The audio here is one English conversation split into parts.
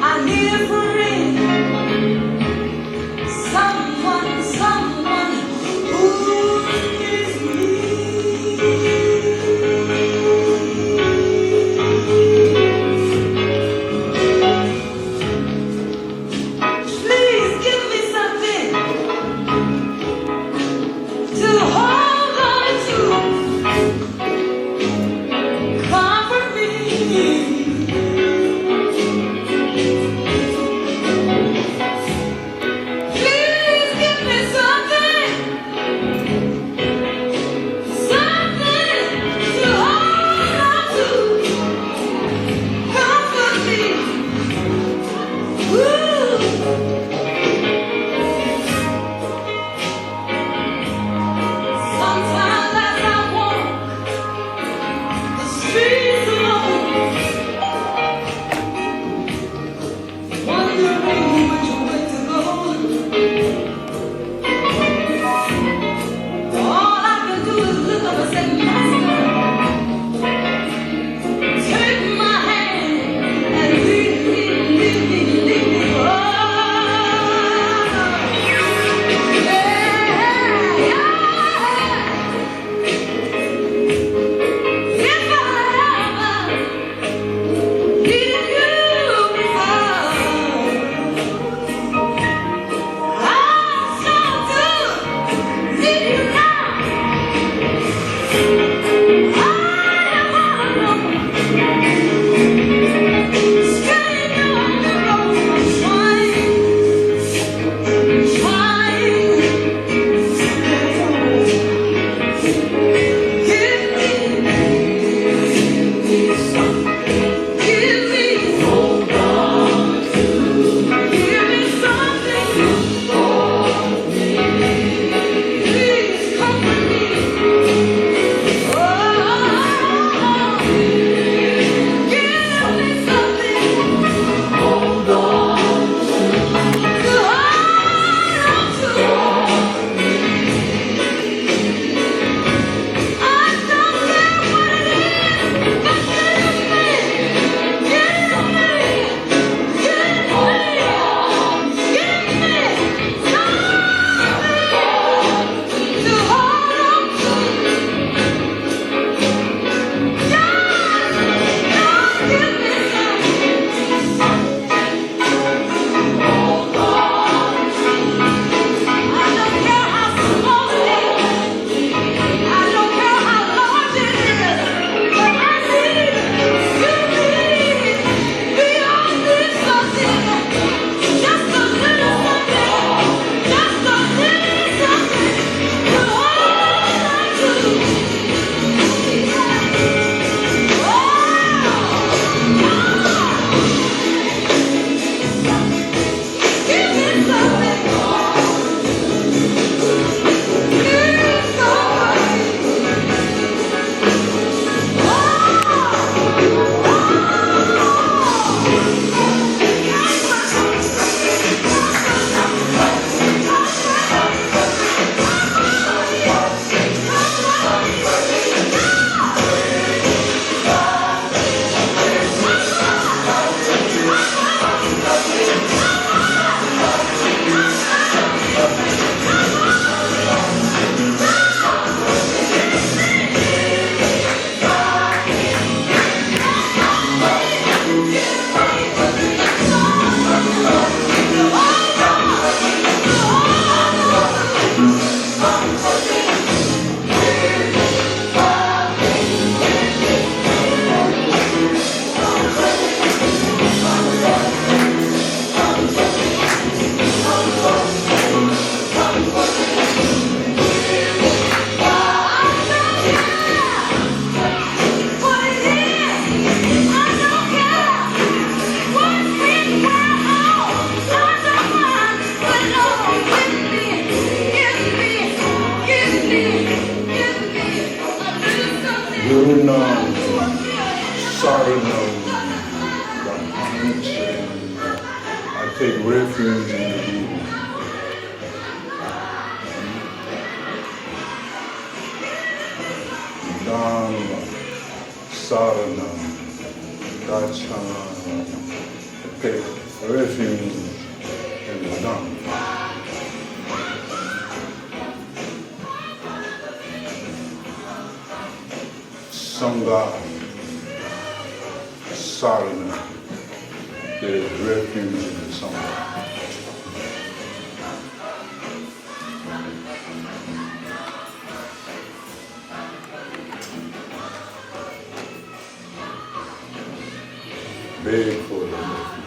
I need a friend. sorry, no, I take refuge in the evil. Dan Sarana, Dachana, I take refuge in the dung. Sangha Sarana, there is refuge in the Sangha. Beg for the refuge.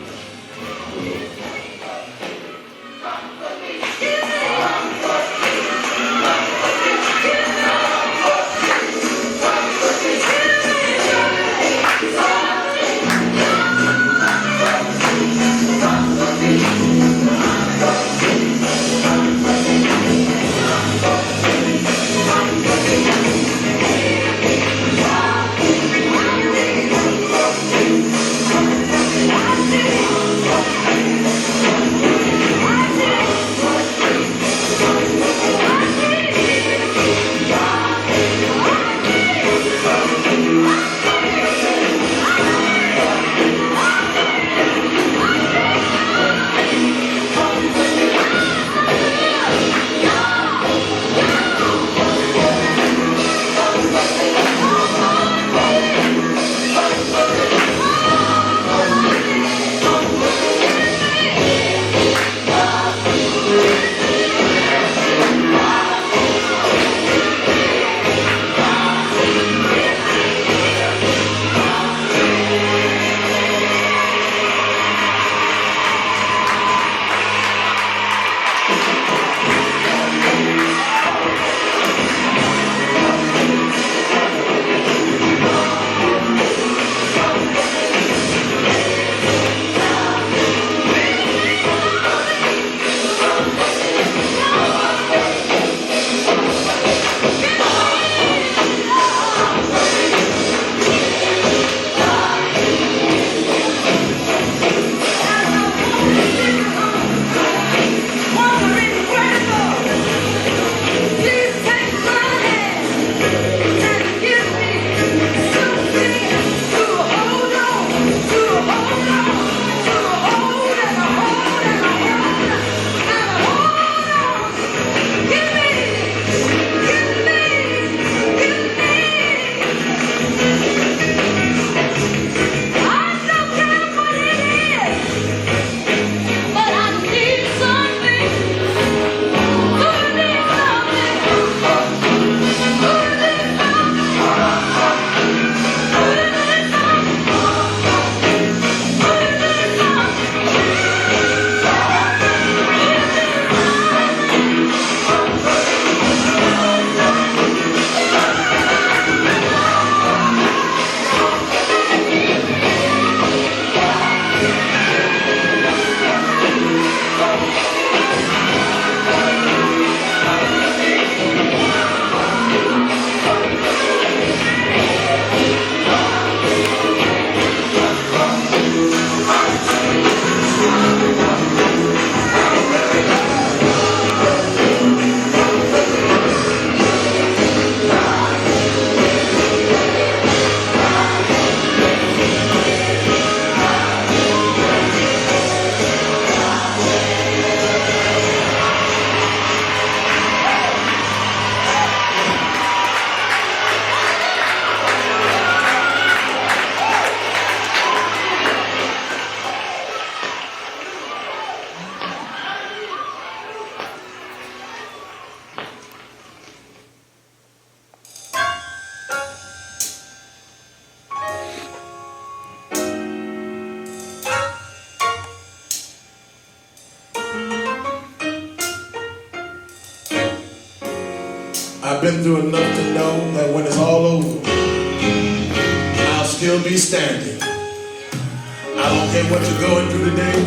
I've been through enough to know that when it's all over, I'll still be standing. I don't care what you're going through today.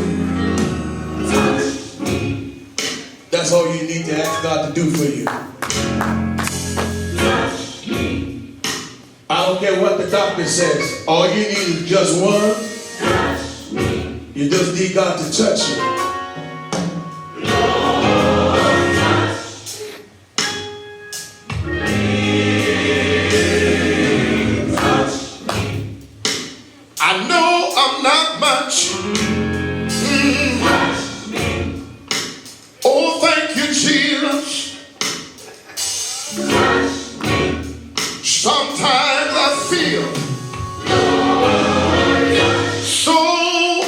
That's all you need to ask God to do for you. I don't care what the doctor says, all you need is just one. You just need God to touch you. I know I'm not much. Oh, thank you, Jesus. Sometimes I feel so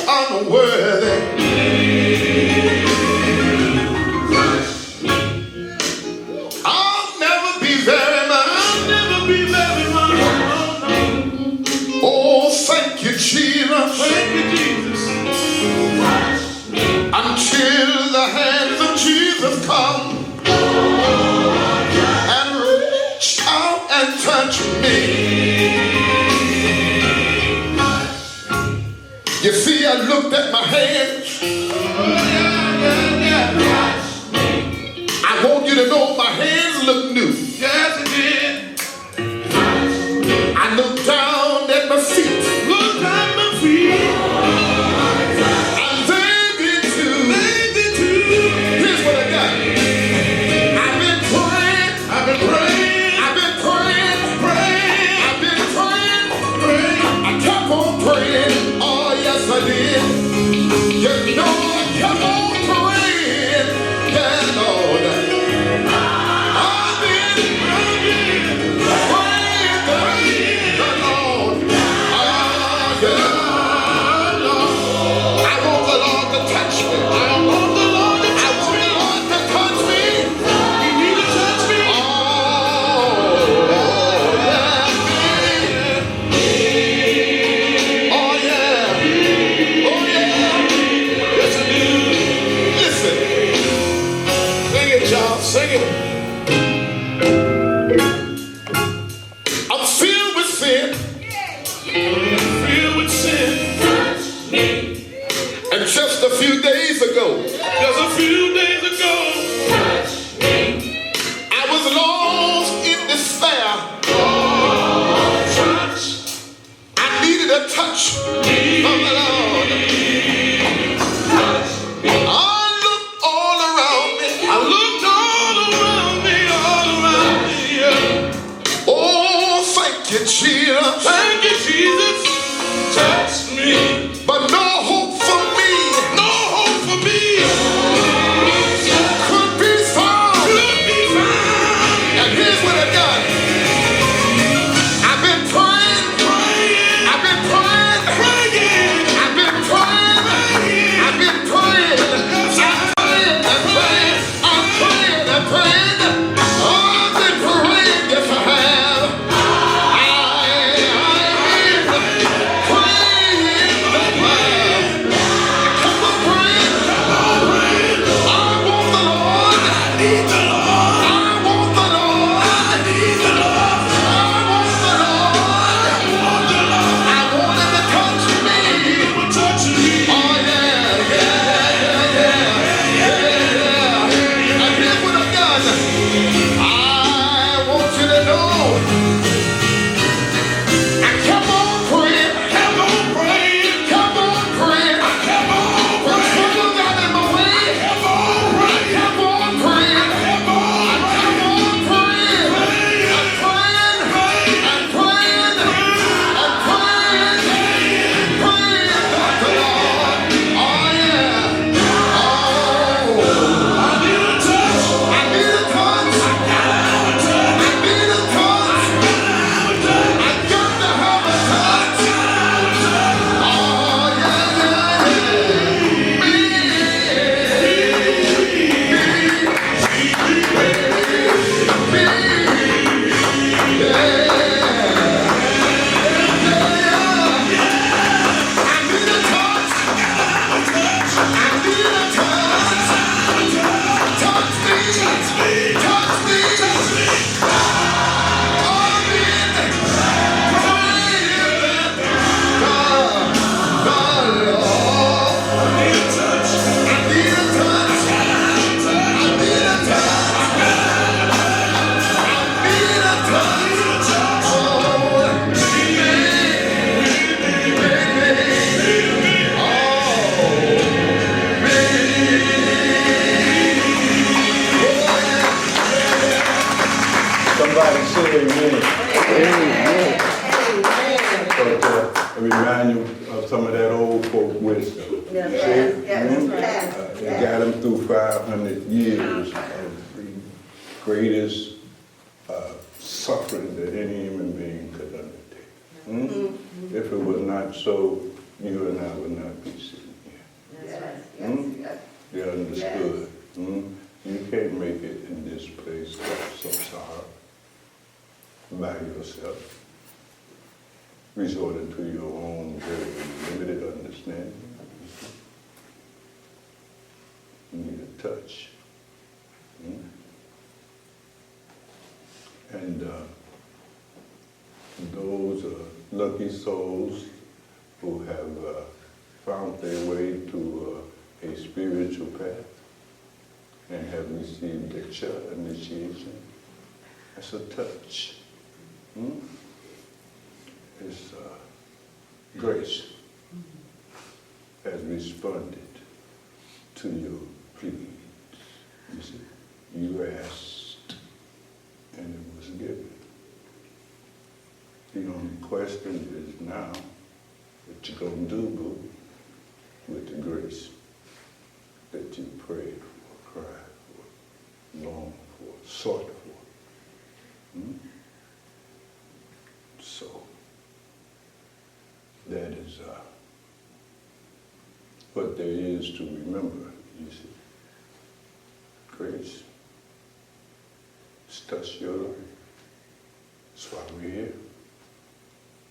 unworthy. I'll never be very much. Oh, thank you, Jesus. Until the hands of Jesus come and reach out and touch me. You see, I looked at my hands. I want you to know my hands look new. Yes, it did. I looked down at my feet. Looked at my feet. And they did too. Here's what I got. I've been praying. I've been praying. I've been praying. I've been praying. I kept on praying. Oh, yes, I did. You know, I kept on praying. Yeah, Lord. I've been praying the Lord. Oh, yeah. I want the Lord to touch me. I want the Lord to touch me. You need to touch me. Oh, yeah. Oh, yeah. Oh, yeah. Yes, I do. Listen. Sing it, y'all. Sing it. I'm filled with sin. Filled with sin. And just a few days ago, I was lost in despair. I needed a touch from the Lord. I looked all around me. Oh, thank you, Jesus. Touch me. But no hope for me. Could be found. And here's what I've done. I've been praying. I've been praying. remind you of some of that old folk wisdom. Yeah, See? that's right. It got them through 500 years of the greatest suffering that any human being could undertake. If it was not so, you and I would not be sitting here. That's right. Yes. They understood. You can't make it in this place of samsara by yourself, resorting to your own very limited understanding. You need a touch. And those are lucky souls who have found their way to a spiritual path and have received Diksha, initiation. That's a touch. It's grace has responded to your pleas. You see, you asked and it was given. The only question is now what you gonna do, boo, with the grace that you prayed for, cried for, longed for, sought for. So that is what there is to remember, you see. Grace has touched your life. That's why we're here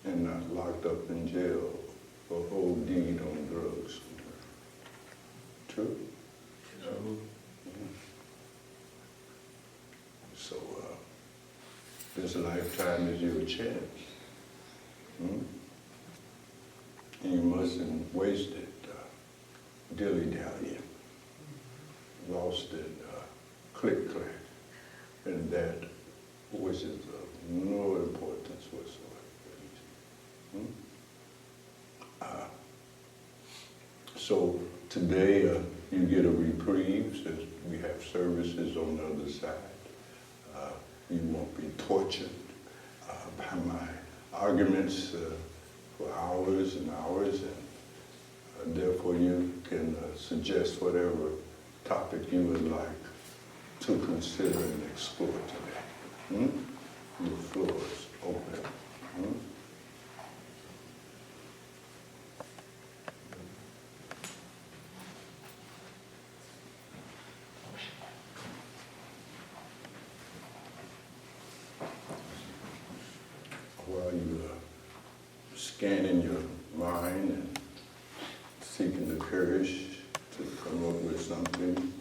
and not locked up in jail for OD on drugs. True? So this lifetime is your chance. You mustn't waste it dilly-dallying, lost it click-clack, and that which is of no importance whatsoever. So today you get a reprieve since we have services on the other side. You won't be tortured by my arguments for hours and hours, and therefore you can suggest whatever topic you would like to consider and explore today. The floor is open. While you are scanning your mind and seeking the courage to come up with something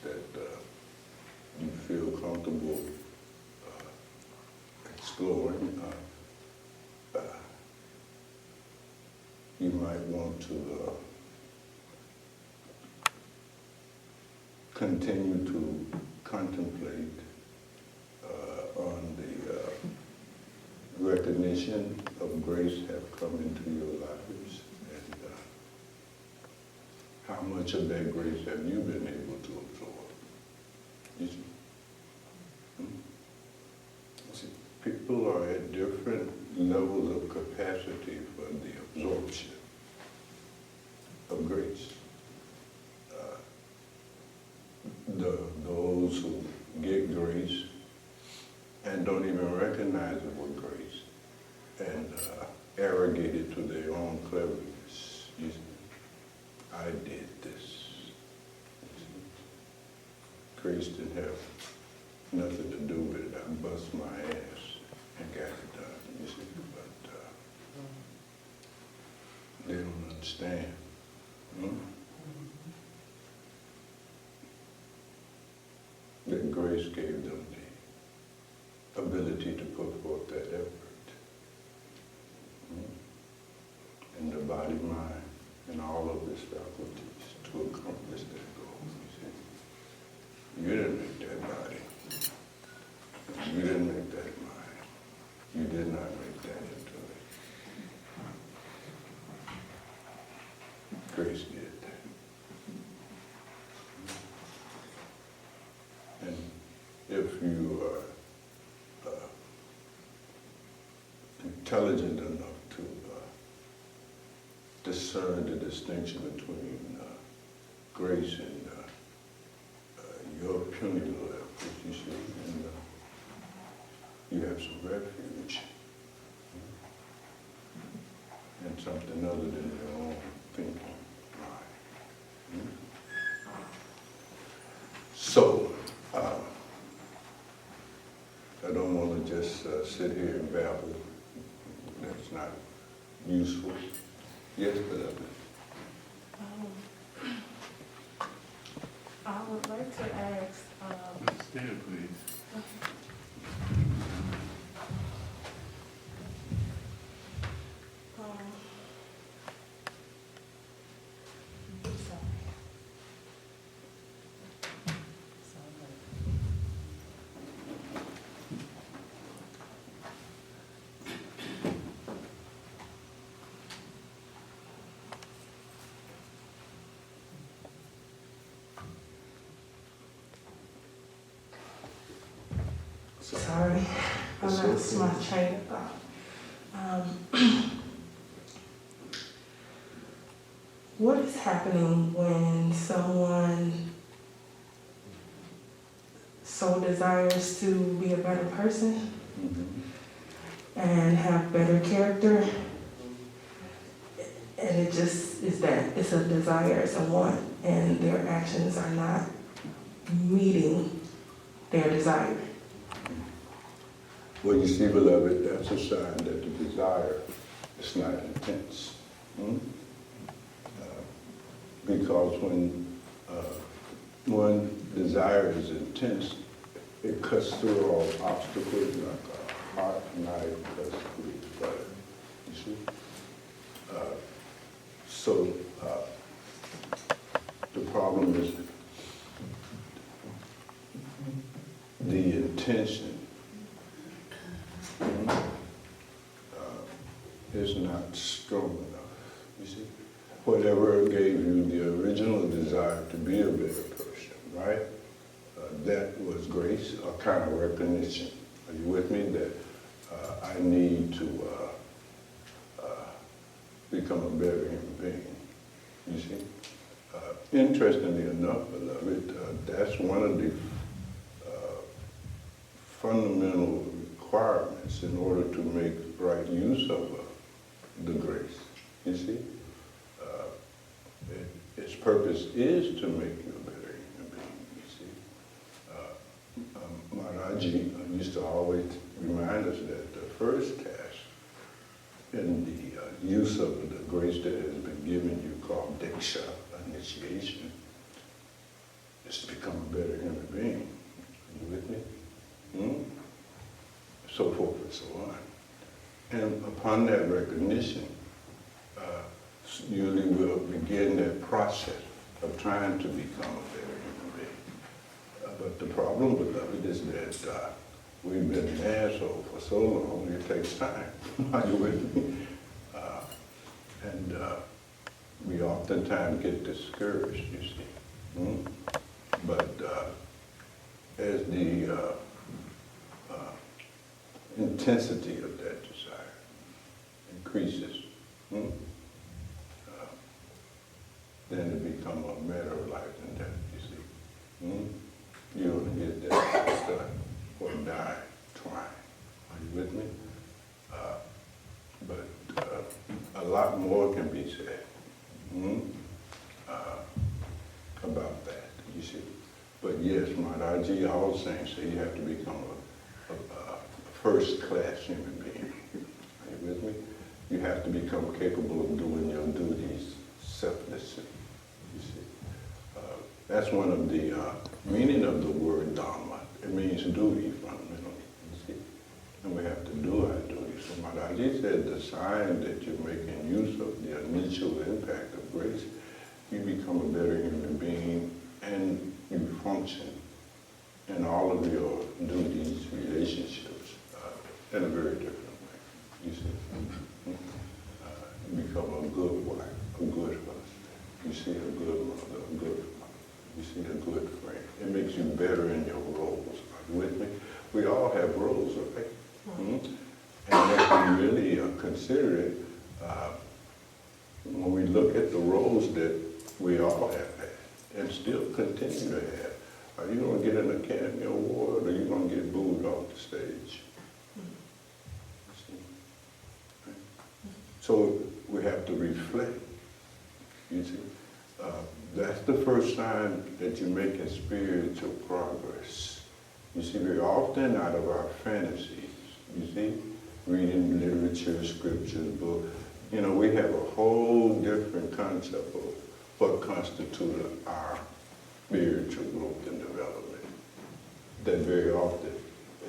that you feel comfortable exploring, you might want to continue to contemplate on the recognition of grace have come into your lives, and how much of that grace have you been able to absorb? You see? See, people are at different levels of capacity for the absorption of grace. Those who get grace and don't even recognize it with grace, and arrogate it to their own cleverness. You see, I did this. You see, grace didn't have nothing to do with it. I bust my ass and got it done. You see, but they don't understand. That grace gave them the ability to put forth that effort. In the body, mind, and all of its faculties to accomplish that goal. You see, you didn't make that body. You didn't make that mind. You did not make that intellect. Grace did that. And if you are intelligent enough to discern the distinction between grace and your puny left, as you see, and you have some refuge and something other than your own thinking mind. So, I don't want to just sit here and babble. That's not useful. Yes, beloved. I would like to ask, Stand, please. I'm sorry. Sorry, I It's lost okay. my train of thought. What is happening when someone so desires to be a better person and have better character, and it just is that it's a desire, it's a want, and their actions are not meeting their desire? Well, you see, beloved, that's a sign that the desire is not intense. Because when one desire is intense, it cuts through all obstacles like a hot knife cuts through butter. You see? So the problem is the intention is not strong enough, you see? Whatever gave you the original desire to be a better person, right? That was grace, a kind of recognition. Are you with me? That I need to become a better human being, you see? Interestingly enough, beloved, that's one of the fundamental requirements in order to make right use of the grace, you see? Its purpose is to make you a better human being, you see? Maharaji used to always remind us that the first task in the use of the grace that has been given you called Diksha, initiation, is to become a better human being. Are you with me? So forth and so on. And upon that recognition, usually we'll begin that process of trying to become a better human being. But the problem with it is that we've been an asshole for so long, it takes time. Are you with me? And we oftentimes get discouraged, you see. But as the intensity of that desire increases, then it becomes a matter of life and death, you see. You'll get that or die trying. Are you with me? But a lot more can be said about that, you see. But yes, Maharaji, all saying, so you have to become a first-class human being. Are you with me? You have to become capable of doing your duties selflessly, you see. That's one of the meaning of the word dharma. It means duty, fundamentally, you see. And we have to do our duty. So Maharaji said the sign that you're making use of the initial impact of grace, you become a better human being and you function in all of your duties, relationships, in a very different way, you see. You become a good wife, a good husband, you see, a good mother, a good father, you see, a good friend. It makes you better in your roles. Are you with me? We all have roles, right? And if you really consider it, when we look at the roles that we all have had and still continue to have, are you going to get an Academy Award or are you going to get booed off the stage? So we have to reflect, you see. That's the first sign that you're making spiritual progress. You see, very often out of our fantasies, you see, reading literature, scriptures, books, you know, we have a whole different concept of what constitutes our spiritual growth and development that very often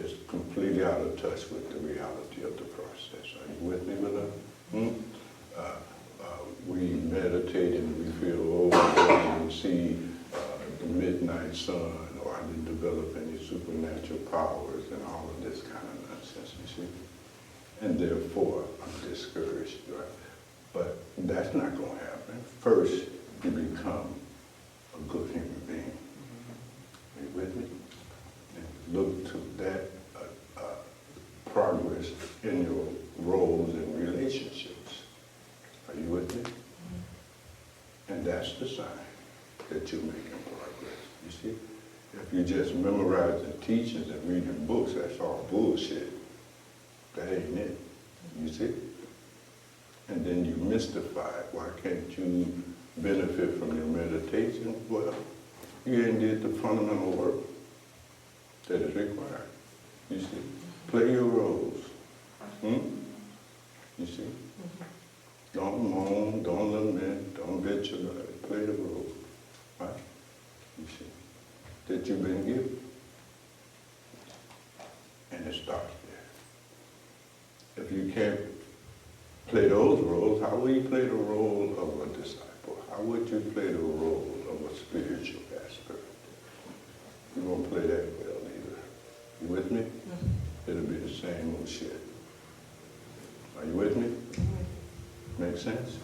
is completely out of touch with the reality of the process. Are you with me, beloved? We meditate and we feel old and see the midnight sun, or I didn't develop any supernatural powers and all of this kind of nonsense, you see. And therefore, I'm discouraged, right? But that's not going to happen. First, you become a good human being. Are you with me? And look to that progress in your roles and relationships. Are you with me? And that's the sign that you're making progress. You see? If you just memorizing teachings and reading books, that's all bullshit. That ain't it. You see? And then you mystify it. Why can't you benefit from your meditation? Well, you ain't did the fundamental work that is required. You see? Play your roles. You see? Don't moan, don't lament, don't bitch about it. Play the role. Right? You see? That you've been given. And it starts there. If you can't play those roles, how will you play the role of a disciple? How would you play the role of a spiritual aspirant? You won't play that well either. You with me? It'll be the same old shit. Are you with me? Make sense?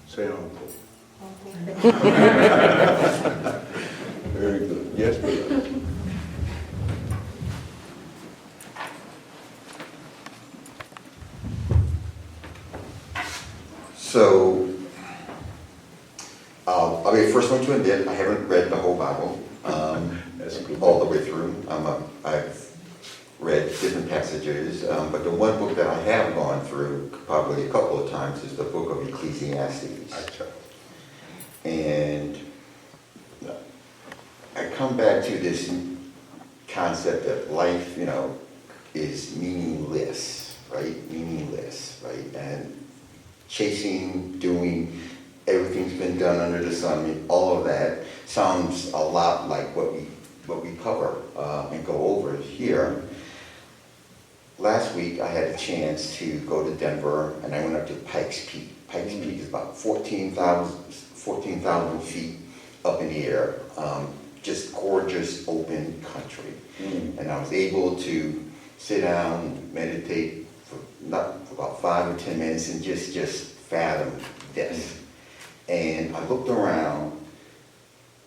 Say uncle. Very good. Yes, brother. So, I'll be the first one to admit I haven't read the whole Bible all the way through. I've read different passages, but the one book that I have gone through probably a couple of times is the book of Ecclesiastes. And I come back to this concept that life, you know, is meaningless, right? Meaningless, right? And chasing, doing, everything's been done under the sun, I mean, all of that sounds a lot like what we cover and go over here. Last week I had a chance to go to Denver and I went up to Pikes Peak. Pikes Peak is about 14,000 feet up in the air. Just gorgeous open country. And I was able to sit down, meditate for about 5 or 10 minutes and just fathom this. And I looked around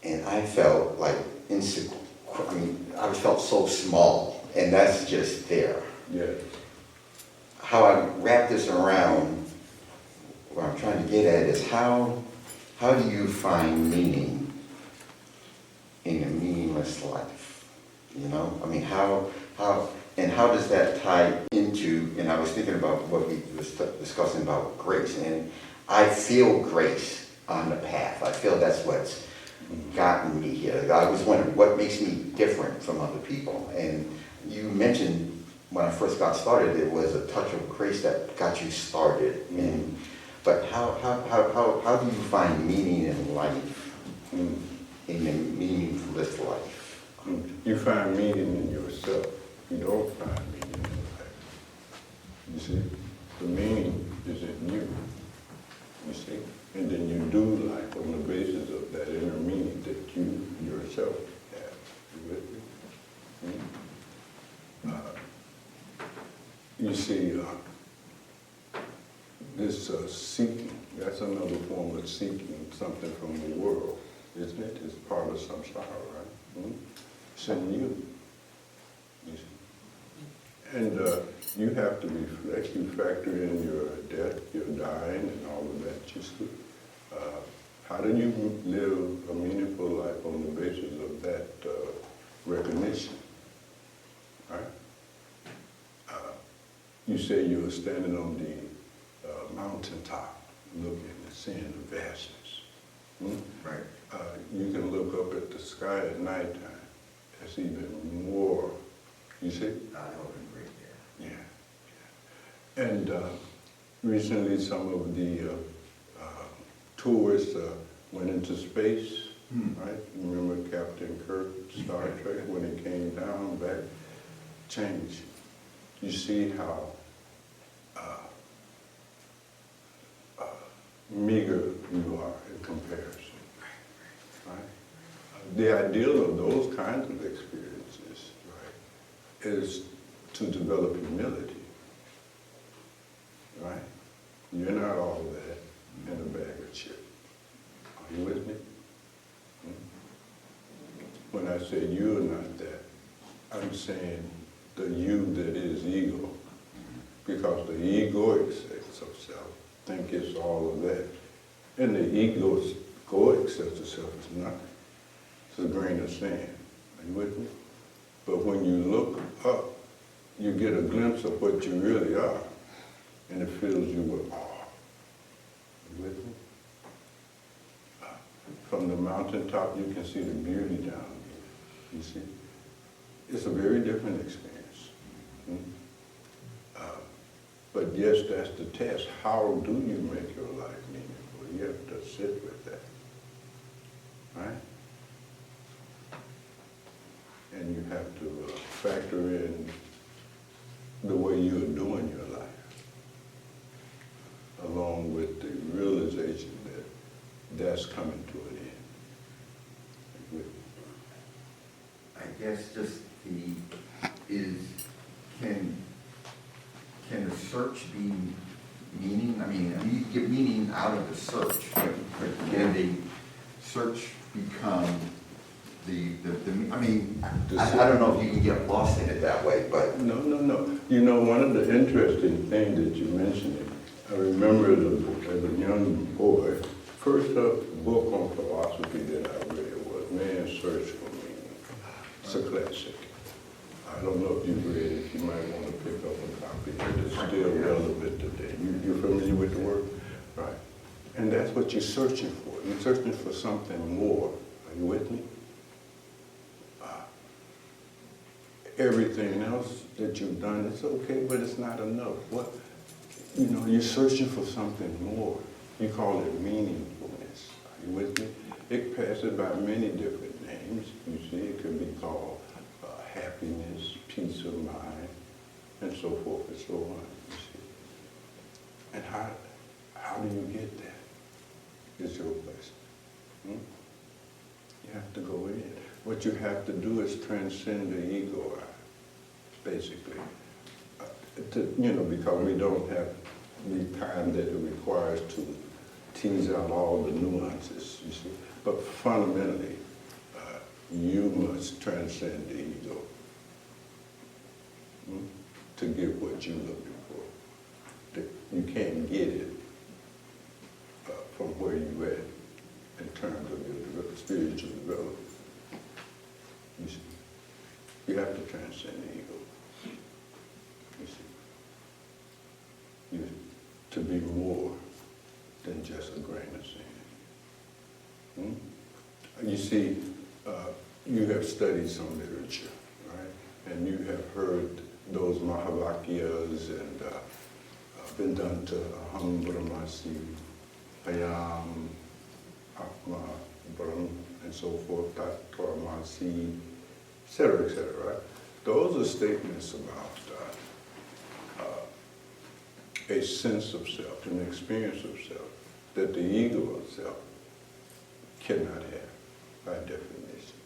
and I felt like insecure. I mean, I felt so small, and that's just there. Yes. How I wrap this around, what I'm trying to get at is how do you find meaning in a meaningless life? You know, I mean, how does that tie into? And I was thinking about what we were discussing about grace, and I feel grace on the path. I feel that's what's gotten me here. I was wondering what makes me different from other people. And you mentioned when I first got started, it was a touch of grace that got you started. But how do you find meaning in life, in a meaningless life? You find meaning in yourself. You don't find meaning in life. You see, the meaning is in you. You see, and then you do life on the basis of that inner meaning that you yourself have. You with me? You see, this seeking, that's another form of seeking something from the world, isn't it? It's part of samsara, right? It's in you. You see? And you have to reflect, you factor in your death, your dying, and all of that, you see. how do you live a meaningful life on the basis of that recognition, right? You say you were standing on the mountaintop, looking and seeing the vastness. Right. You can look up at the sky at nighttime. It's even more, you see? I would agree, yeah. Yeah. And recently some of the tourists went into space, right? You remember Captain Kirk, Star Trek, when he came down, back, changed. You see how meager you are in comparison, right? The ideal of those kinds of experiences, right, is to develop humility, right? You're not all that in a bag of chips. Are you with me? When I say you're not that, I'm saying the you that is ego. Because the egoic sense of self think it's all of that. And the egoic sense of self is nothing. It's a grain of sand. Are you with me? But when you look up, you get a glimpse of what you really are, and it fills you with awe. Are you with me? From the mountaintop, you can see the beauty down here. You see? It's a very different experience. But yes, that's the test. How do you make your life meaningful? You have to sit with that, right? And you have to factor in the way you're doing your life, along with the realization that that's coming to an end. I guess just can the search be meaning? I mean, you get meaning out of the search, but can the search become I mean, I don't know if you can get lost in it that way, but. No. You know, one of the interesting things that you mentioned, I remember as a young boy, first book on philosophy that I read was Man's Search for Meaning. It's a classic. I don't know if you've read it. You might want to pick up a copy. It's still relevant today. You're familiar with the work? Right. And that's what you're searching for. You're searching for something more. Are you with me? Everything else that you've done is okay, but it's not enough. What? You know, you're searching for something more. You call it meaningfulness. Are you with me? It passes by many different names. You see, it could be called happiness, peace of mind, and so forth and so on. You see, and how do you get that? Is your question. You have to go in. What you have to do is transcend the ego, basically. Because we don't have the time that it requires to tease out all the nuances, you see. But fundamentally, you must transcend the ego to get what you're looking for. You can't get it from where you're at in terms of your spiritual development. You see, you have to transcend the ego. You see, to be more than just a grain of sand. You see, you have studied some literature, right? And you have heard those Mahavakyas and Vedanta, Aham Brahmasmi, Ayam, Atma, Brahm, and so forth, Tattva-masi, et cetera, right? Those are statements about a sense of self, an experience of self, that the ego of self cannot have by definition.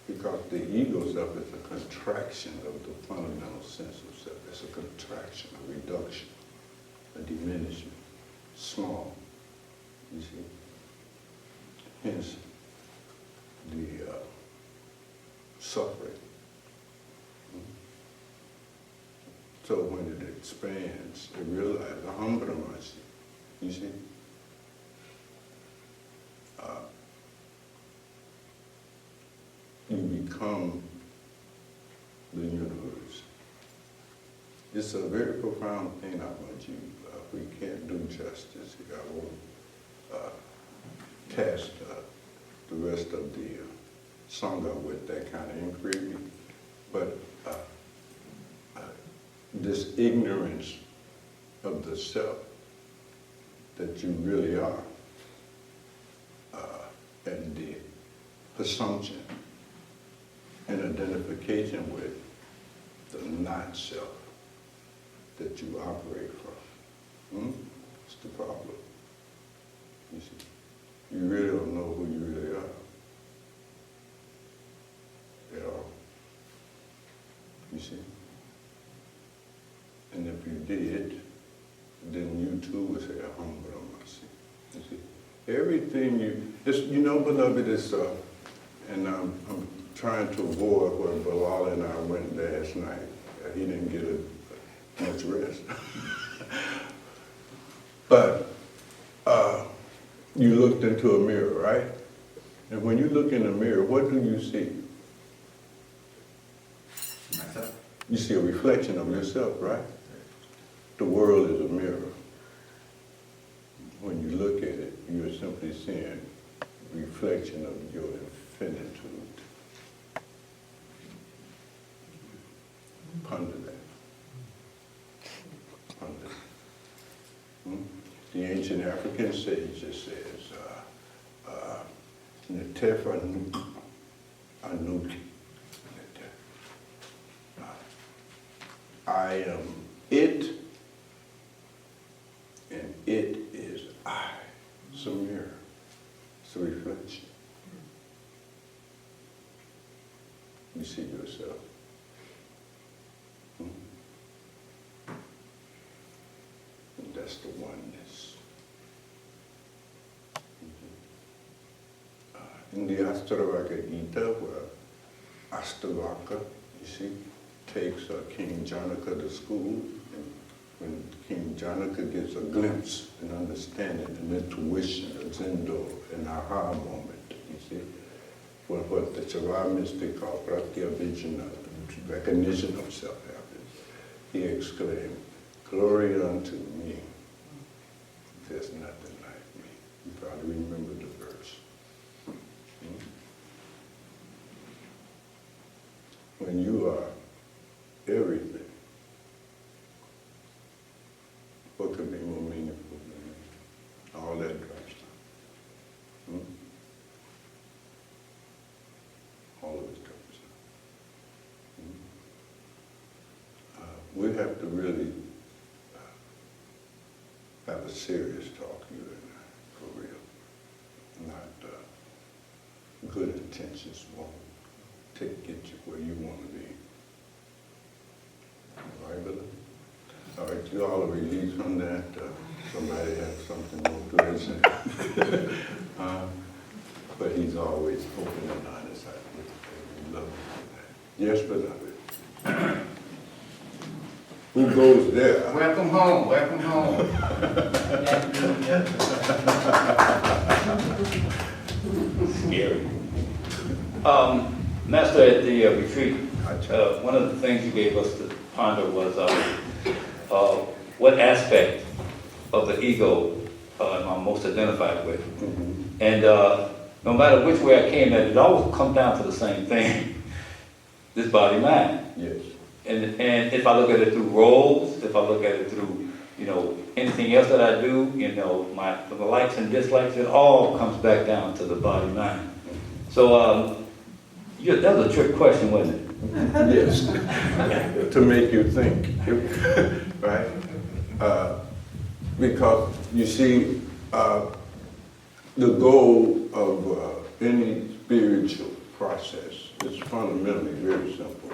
Because the ego self is a contraction of the fundamental sense of self. It's a contraction, a reduction, a diminishment, small, you see. Hence, the suffering. So when it expands, it realizes, Aham Brahmasmi, you see, become the universe. It's a very profound thing about you. We can't do justice here. I won't cast the rest of the song out with that kind of inquiry, but this ignorance of the self that you really are, and the assumption and identification with the not self that you operate from. It's the problem. You see, you really don't know who you really are at all. You see? And if you did, then you too would say, humble on mercy. You see? Everything beloved, is, and I'm trying to avoid where Bilal and I went last night. He didn't get much rest. But you looked into a mirror, right? And when you look in the mirror, what do you see? Myself. You see a reflection of yourself, right? The world is a mirror. When you look at it, you're simply seeing a reflection of your infinitude. Ponder that. Ponder. The ancient African sages says, Netef Anuki. I am it, and it is I. It's a mirror. It's a reflection. You see yourself. And that's the oneness. In the Astavaka Gita, where Astavaka, you see, takes King Janaka to school, and when King Janaka gets a glimpse, an understanding, an intuition, a zendo, an aha moment, you see, what the Chara mystic call pratyabhijana, recognition of self happens, he exclaimed, "Glory unto me, there's nothing like me." You probably remember the verse. When you are everything, what could be more meaningful than all that drops down? All of it drops down. We have to really have a serious talk, you and I, for real. Not good intentions won't get you where you want to be. All right, Billy? All right, you all are released from that. Somebody has something more to say. But he's always open and honest. We love him for that. Yes, beloved. Who goes there? Welcome home, welcome home. Scary. Master, at the retreat, one of the things you gave us to ponder was what aspect of the ego am I most identified with. And no matter which way I came at it always comes down to the same thing, this body-mind. Yes. And if I look at it through roles, if I look at it through, anything else that I do, the likes and dislikes, it all comes back down to the body-mind. So that was a trick question, wasn't it? Yes. To make you think, right? Because you see, the goal of any spiritual process is fundamentally very simple.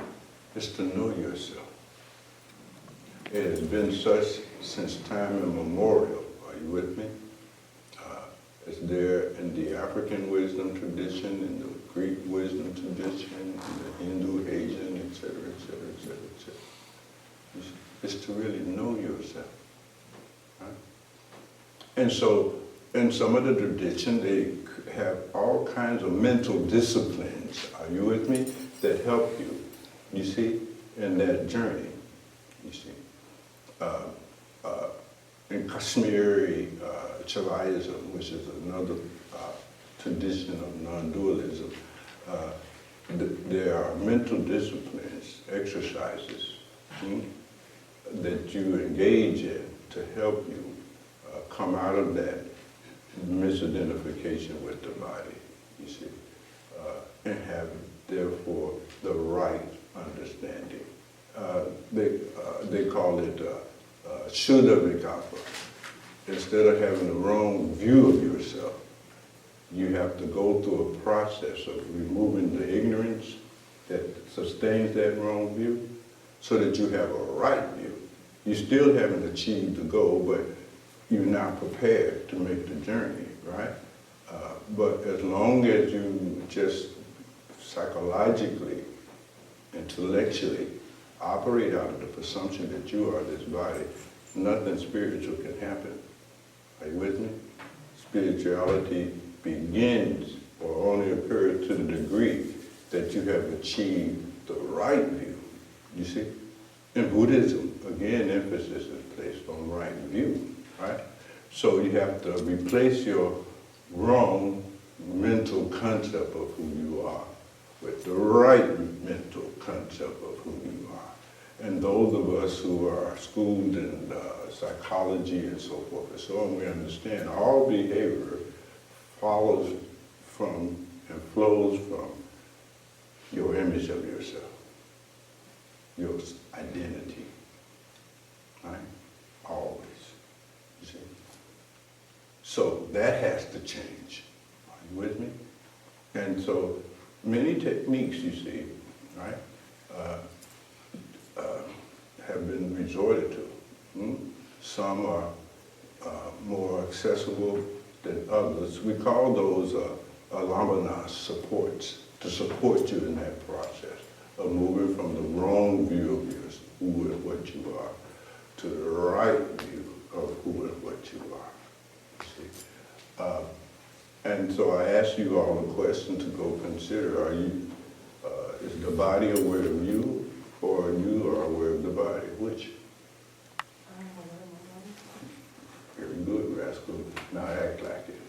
It's to know yourself. It has been such since time immemorial. Are you with me? It's there in the African wisdom tradition, in the Greek wisdom tradition, in the Hindu, Asian, etc., etc., etc., etc. It's to really know yourself. Right? And so in some of the tradition, they have all kinds of mental disciplines, are you with me, that help you see, in that journey, you see. In Kashmiri Chavaism, which is another tradition of non-dualism, there are mental disciplines, exercises, that you engage in to help you come out of that misidentification with the body, you see, and have, therefore, the right understanding. They call it Shuddha Vikapa. Instead of having the wrong view of yourself, you have to go through a process of removing the ignorance that sustains that wrong view so that you have a right view. You still haven't achieved the goal, but you're now prepared to make the journey, right? But as long as you just psychologically, intellectually operate out of the presumption that you are this body, nothing spiritual can happen. Are you with me? Spirituality begins or only occurs to the degree that you have achieved the right view, you see? In Buddhism, again, emphasis is placed on right view, right? So you have to replace your wrong mental concept of who you are with the right mental concept of who you are. And those of us who are schooled in psychology and so forth and so on, we understand all behavior follows from and flows from your image of yourself, your identity, right? Always, you see. So that has to change. Are you with me? And so many techniques, you see, right, have been resorted to. Some are more accessible than others. We call those alambana supports, to support you in that process of moving from the wrong view of yours, who and what you are, to the right view of who and what you are. You see? And so I ask you all a question to go consider. Are you, is the body aware of you, or you are aware of the body? Which? Very good, rascal. Now act like it.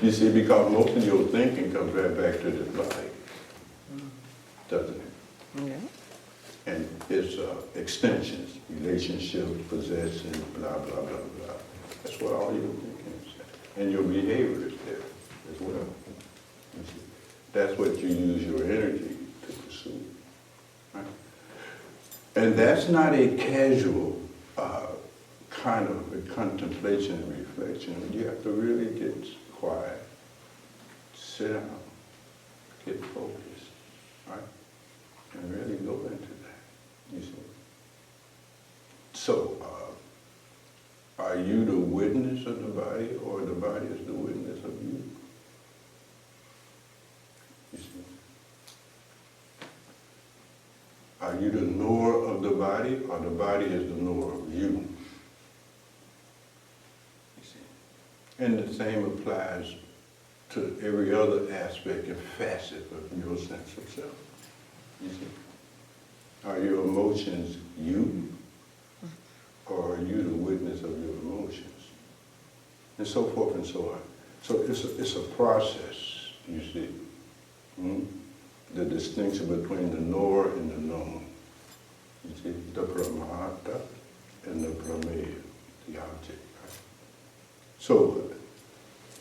You see, because most of your thinking comes right back to this body, doesn't it? Yeah. And it's extensions, relationships, possession, blah, blah, blah, blah. That's what all your thinking is. And your behavior is there as well. You see? That's what you use your energy to pursue. Right? And that's not a casual kind of a contemplation and reflection. You have to really get quiet, sit down, get focused, right? And really go into that, you see. So, are you the witness of the body, or the body is the witness of you? You see. Are you the knower of the body, or the body is the knower of you? You see. And the same applies to every other aspect and facet of your sense of self. You see. Are your emotions you, or are you the witness of your emotions? And so forth and so on. So it's a process, you see. The distinction between the knower and the known. You see, the pramata and the prameya, the object. Right? So,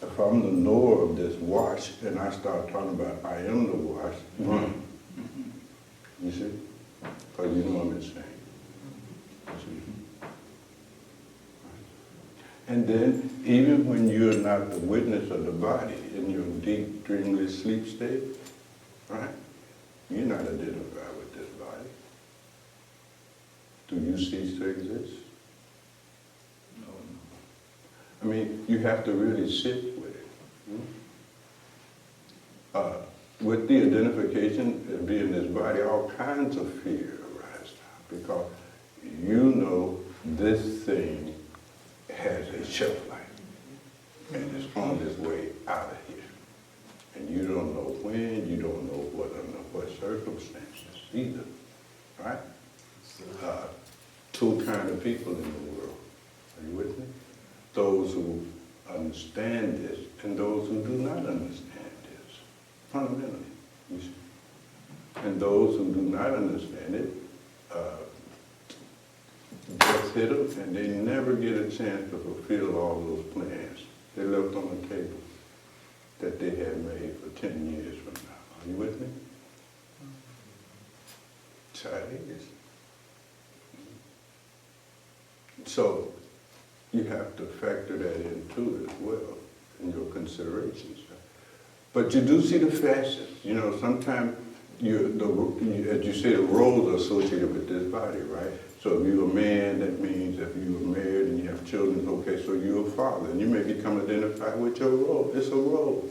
if I'm the knower of this watch and I start talking about I am the watch, run. You see? Because you know I'm insane. You see? And then, even when you're not the witness of the body in your deep, dreamless sleep state, right? You're not identified with this body. Do you cease to exist? No. I mean, you have to really sit with it. With the identification of being this body, all kinds of fear arise now, because you know this thing has a shelf life and it's on its way out of here. And you don't know when, you don't know what under what circumstances either, right? Two kind of people in the world. Are you with me? Those who understand this and those who do not understand this, fundamentally, you see. And those who do not understand it, just hit them and they never get a chance to fulfill all those plans they left on the table that they had made for 10 years from now. Are you with me? That's how it is. So you have to factor that into it as well in your considerations. But you do see the facets. You know, sometimes as you say, the roles are associated with this body, right? So if you're a man, that means if you are married and you have children, okay, so you're a father, and you may become identified with your role. It's a role.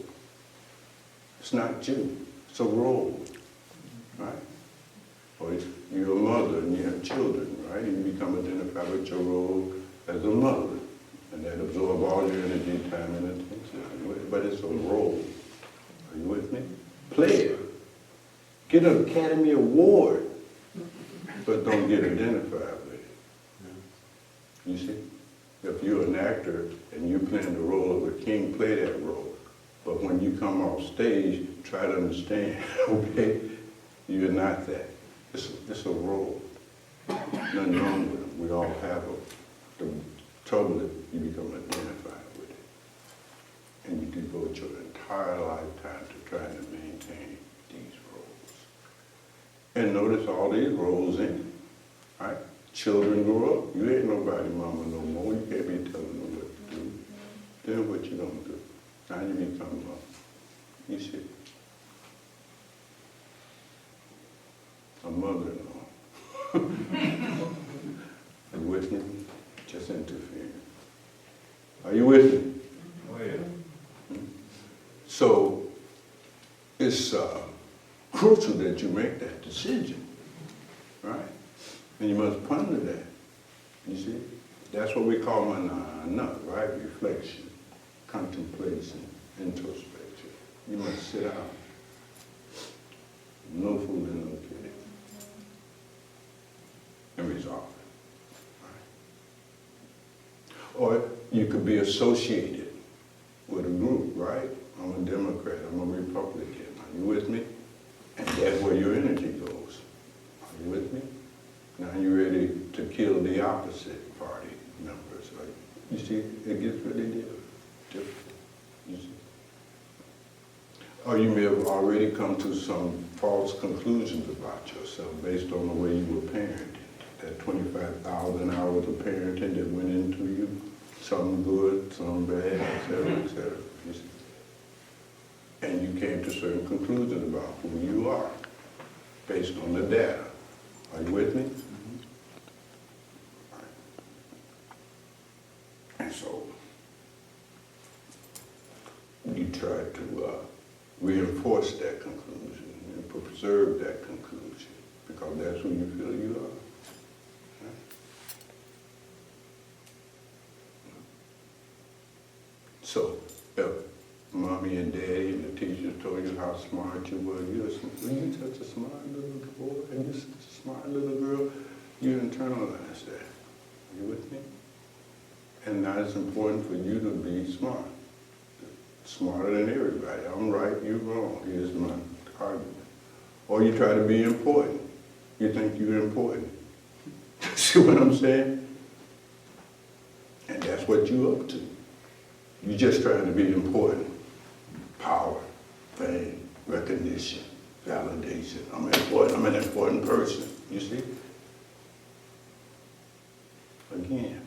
It's not you. It's a role, right? Or if you're a mother and you have children, right? And you become identified with your role as a mother, and that absorbs all your energy, time, and attention. But it's a role. Are you with me? Play it. Get an Academy Award, but don't get identified with it. You see? If you're an actor and you're playing the role of a king, play that role. But when you come off stage, try to understand, okay? You're not that. It's a role. Nothing wrong with them. We all have them. The trouble is you become identified with it. And you devote your entire lifetime to trying to maintain these roles. And notice all these roles in it, right? Children grow up. You ain't nobody mama no more. You can't be telling them what to do. Then what you gonna do? Now you become you see, a mother-in-law. Are you with me? Just interfering. Are you with me? Oh, yeah. So it's crucial that you make that decision, right? And you must ponder that. You see? That's what we call manana, right? Reflection, contemplation, introspection. You must sit down. No fooling, no kidding. And resolve it. Right? Or you could be associated with a group, right? I'm a Democrat, I'm a Republican. Are you with me? And that's where your energy goes. Are you with me? Now you're ready to kill the opposite party members. Right? You see, it gets really different. You see? Or you may have already come to some false conclusions about yourself based on the way you were parented. That 25,000 hours of parenting that went into you, some good, some bad, et cetera, you see. And you came to certain conclusions about who you are based on the data. Are you with me? Mm-hmm. Right. And so you try to reinforce that conclusion and preserve that conclusion because that's who you feel you are. So, if mommy and daddy and the teachers told you how smart you were, you're such a smart little boy and you're such a smart little girl, you internalize that. Are you with me? And now it's important for you to be smart. Smarter than everybody. I'm right, you're wrong. Here's my argument. Or you try to be important. You think you're important. See what I'm saying? And that's what you're up to. You're just trying to be important. Power, fame, recognition, validation. I'm important, I'm an important person, you see? Again,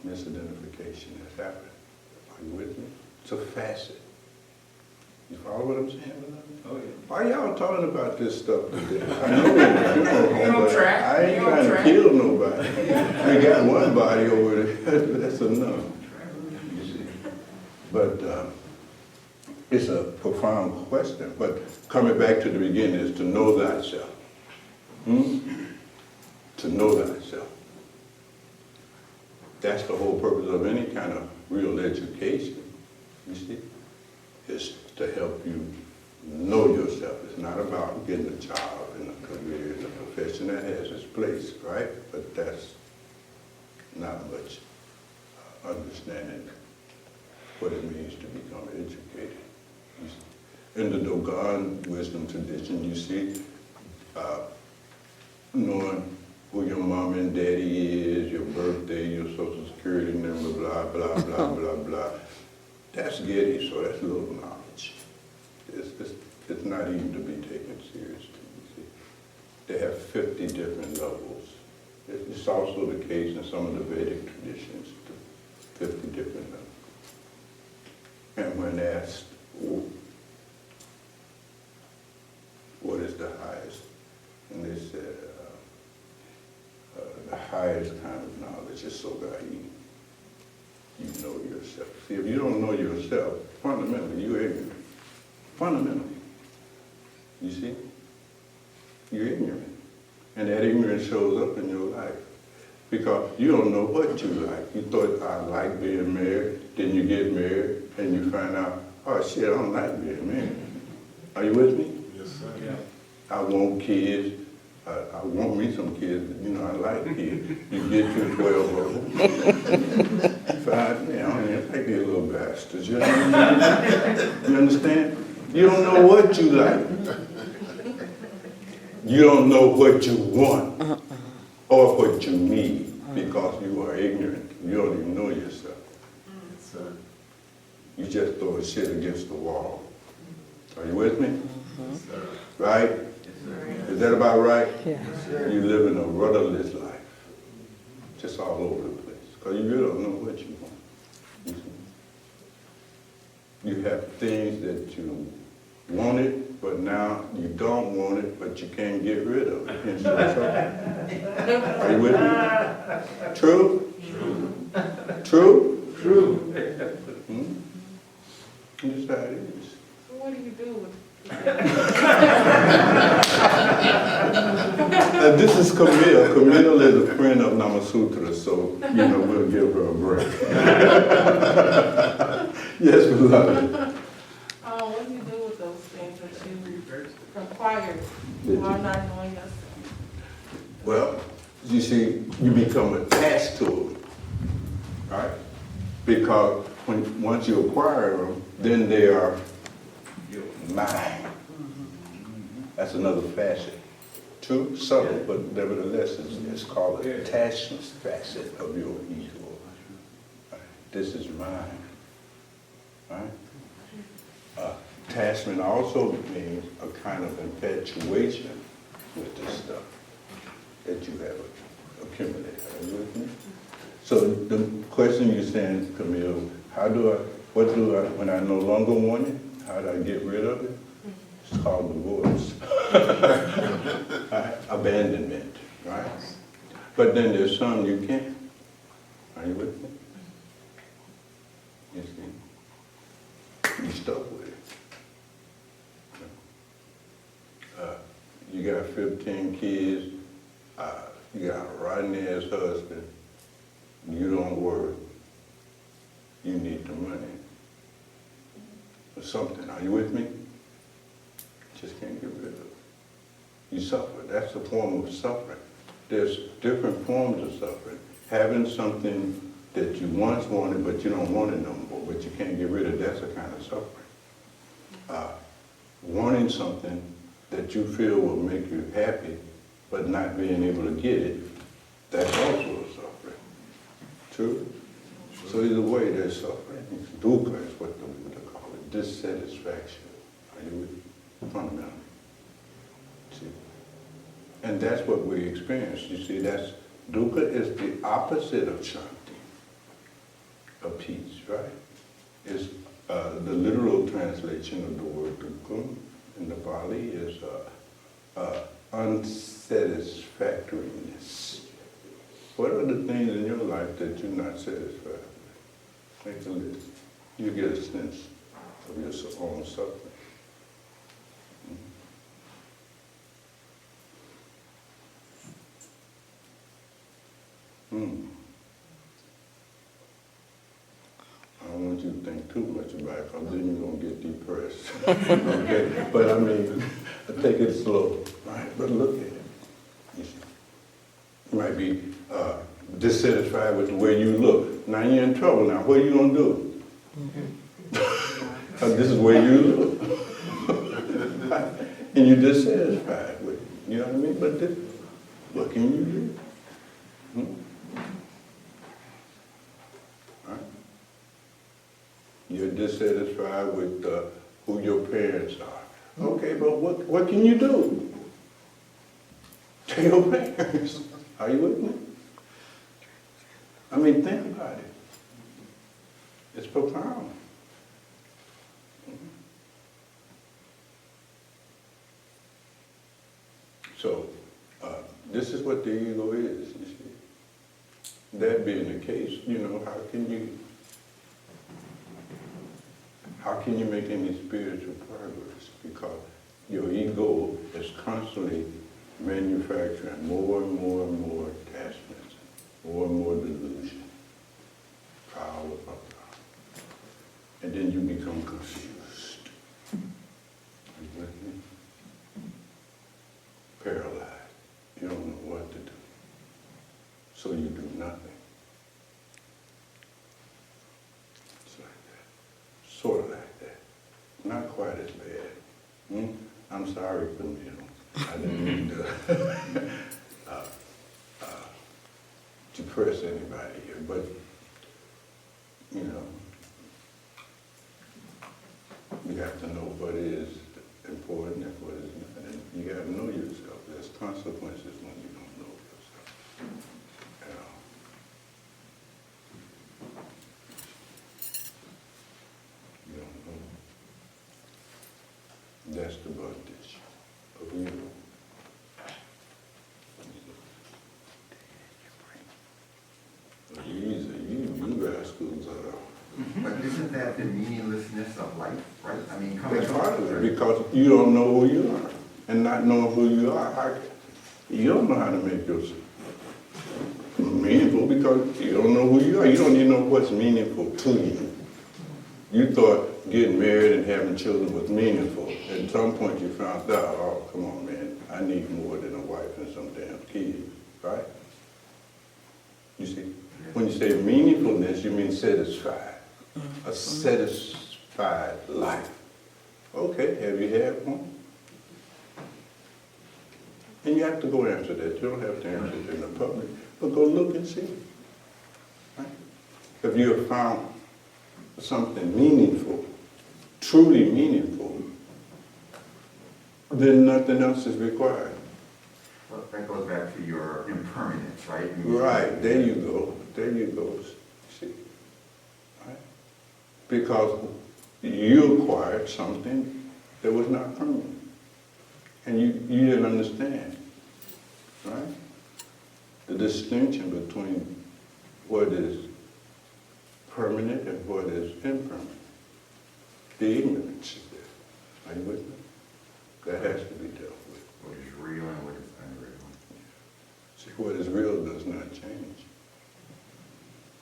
misidentification has happened. Are you with me? It's a facet. You follow what I'm saying, beloved? Oh, yeah. Why y'all talking about this stuff today? I know You don't track. I ain't You don't trying to track. kill nobody. We got one body over there, but that's enough. You see? But it's a profound question. But coming back to the beginning is to know thyself. To know thyself. That's the whole purpose of any kind of real education, you see, is to help you know yourself. It's not about getting a job and a career and a profession. That has its place, right? But that's not much understanding what it means to become educated. You see, in the Dogon wisdom tradition, you see, knowing who your mom and daddy is, your birthday, your social security number, blah, blah, blah, blah, blah. That's Getty, so that's little knowledge. It's not even to be taken seriously, you see. They have 50 different levels. It's also the case in some of the Vedic traditions, 50 different levels. And when asked, what is the highest? And they said, the highest kind of knowledge is Sogahi. You know yourself. See, if you don't know yourself, fundamentally, you're ignorant. Fundamentally. You see? You're ignorant. And that ignorance shows up in your life. Because you don't know what you like. You thought, I like being married, then you get married, and you find out, oh shit, I don't like being married. Are you with me? Yes, sir. Yeah. I want kids. I want me some kids, but you know, I like kids. You get to 12 of them. You find, man, I don't even like these little bastards. You understand? You don't know what you like. You don't know what you want or what you need because you are ignorant. You don't even know yourself. Yes, sir. You just throw shit against the wall. Are you with me? Yes, sir. Right? Is that about right? Yeah. You live in a rudderless life, just all over the place, because you really don't know what you want. You have things that you wanted, but now you don't want it, but you can't get rid of it. Hence your trouble. Are you with me? True? True? True. That's how it is. So what do you do with This is Camille. Camille is a friend of Namasutra, so, you know, we'll give her a break. Yes, beloved. what do you do with those things that you acquired while not knowing yourself? Well, you see, you become attached to them, right? Because once you acquire them, then they are mine. That's another facet. Too subtle, but nevertheless, it's called an attachment facet of your ego. Right? This is mine. Right? Attachment also means a kind of infatuation with this stuff that you have accumulated. Are you with me? So the question you're saying, Camille, when I no longer want it, how do I get rid of it? It's called divorce. Abandonment, right? But then there's some you can't. Are you with me? You see? You stuck with it. You got 15 kids, you got a rotten-ass husband, you don't work, you need the money or something. Are you with me? Just can't get rid of it. You suffer. That's a form of suffering. There's different forms of suffering. Having something that you once wanted, but you don't want it no more, but you can't get rid of, that's a kind of suffering. Wanting something that you feel will make you happy, but not being able to get it, that's also a suffering. True? So either way, there's suffering. Dukkha is what they call it, dissatisfaction. Are you with me? Fundamentally. See? And that's what we experience. You see, dukkha is the opposite of shanti, of peace, right? It's the literal translation of the word dukkha in the Pali is unsatisfactoriness. What are the things in your life that you're not satisfied with? Make a list. You get a sense of your own suffering. want you to think too much about it, because then you're going to get depressed. Okay? But I mean, take it slow, right? But look at it. You see. You might be dissatisfied with the way you look. Now you're in trouble now. What are you going to do? This is where you look. And you're dissatisfied with it. You know what I mean? But this, what can you do? Right? You're dissatisfied with who your parents are. Okay, but what can you do? Tell your parents. Are you with me? I mean, think about it. It's profound. So, this is what the ego is, you see. That being the case, you know, how can you make any spiritual progress? Because your ego is constantly manufacturing more and more and more attachments, more and more delusion, proud of God. And then you become confused. Are you with me? Paralyzed. You don't know what to do. So you do nothing. It's like that. Sort of like that. Not quite as bad. I'm sorry for me. I didn't mean to depress anybody here, but, you know, you have to know what is important and what is not. And you got to know yourself. There's consequences when you don't know yourself. You don't know. That's the bondage of evil. These are you rascals are. But isn't that the meaninglessness of life, right? I mean, coming That's part of it, because you don't know who you are. And not knowing who you are, you don't know how to make yourself meaningful, because you don't know who you are. You don't even know what's meaningful to you. You thought getting married and having children was meaningful. At some point you found out, oh, come on, man, I need more than a wife and some damn kids, right? You see, when you say meaningfulness, you mean satisfied. A satisfied life. Okay, have you had one? And you have to go answer that. You don't have to answer it in the public, but go look and see. Right? If you have found something meaningful, truly meaningful, then nothing else is required. Well, that goes back to your impermanence, right? Right, there you go. There you go. See? Right? Because you acquired something that was not permanent. And you didn't understand, right? The distinction between what is permanent and what is impermanent. The ignorance is there. Are you with me? That has to be dealt with. What is real and what is unreal. See, what is real does not change.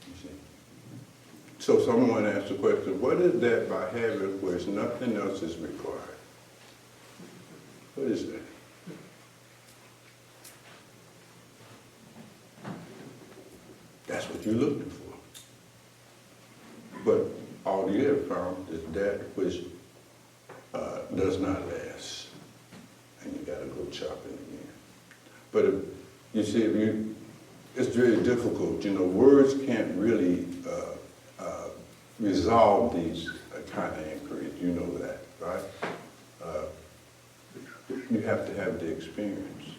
You see? So someone asked the question, what is that by having which nothing else is required? What is that? That's what you're looking for. But all you have found is that which does not last. And you gotta go chopping again. But if, you see, it's very difficult. You know, words can't really resolve these kind of inquiries. You know that, right? You have to have the experience.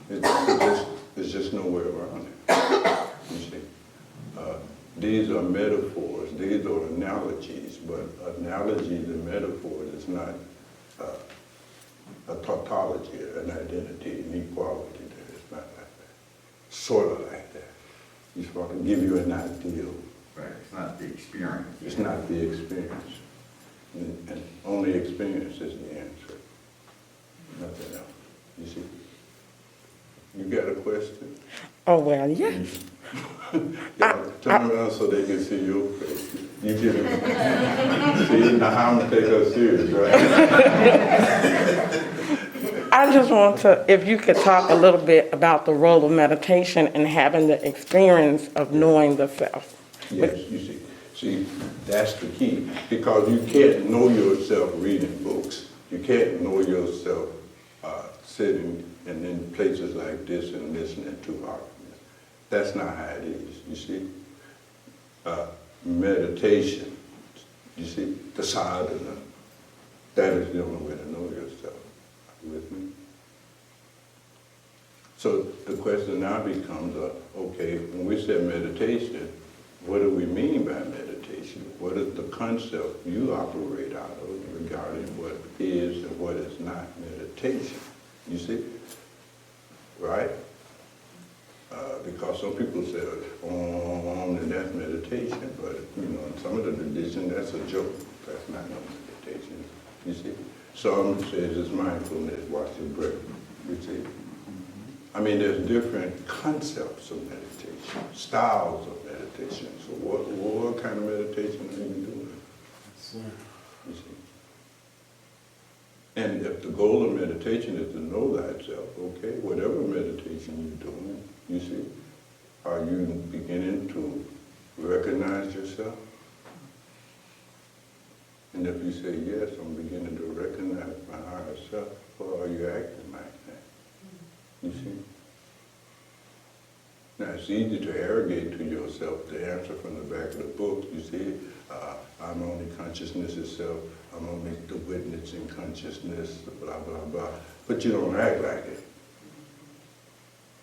There's just no way around it. You see, these are metaphors. These are analogies, but analogies and metaphors is not a tautology, an identity, an equality. It's not like that. Sort of like that. He's supposed to give you an ideal. Right, it's not the experience. It's not the experience. And only experience is the answer. Nothing else. You see? You got a question? Oh, well, yes. Yeah, turn around so they can see your face. You get it? See, now how I'm gonna take her serious, right? I just want to, if you could talk a little bit about the role of meditation and having the experience of knowing the self. Yes, you see, that's the key, because you can't know yourself reading books. You can't know yourself sitting in places like this and listening to arguments. That's not how it is, you see. Meditation, you see, the sadhana, that is the only way to know yourself. Are you with me? So the question now becomes, okay, when we say meditation, what do we mean by meditation? What is the concept you operate out of regarding what is and what is not meditation? You see? Right? Because some people say, and that's meditation, but you know, in some of the tradition, that's a joke. That's not no meditation. You see? Some says it's mindfulness, watch your breath. You see? I mean, there's different concepts of meditation, styles of meditation. So what kind of meditation are you doing? You see? And if the goal of meditation is to know thyself, okay, whatever meditation you're doing, you see, are you beginning to recognize yourself? And if you say, yes, I'm beginning to recognize my higher self, well, are you acting like that? You see? Now, it's easy to arrogate to yourself the answer from the back of the book. You see, I'm only consciousness itself. I'm only the witness in consciousness, blah, blah, blah. But you don't act like it.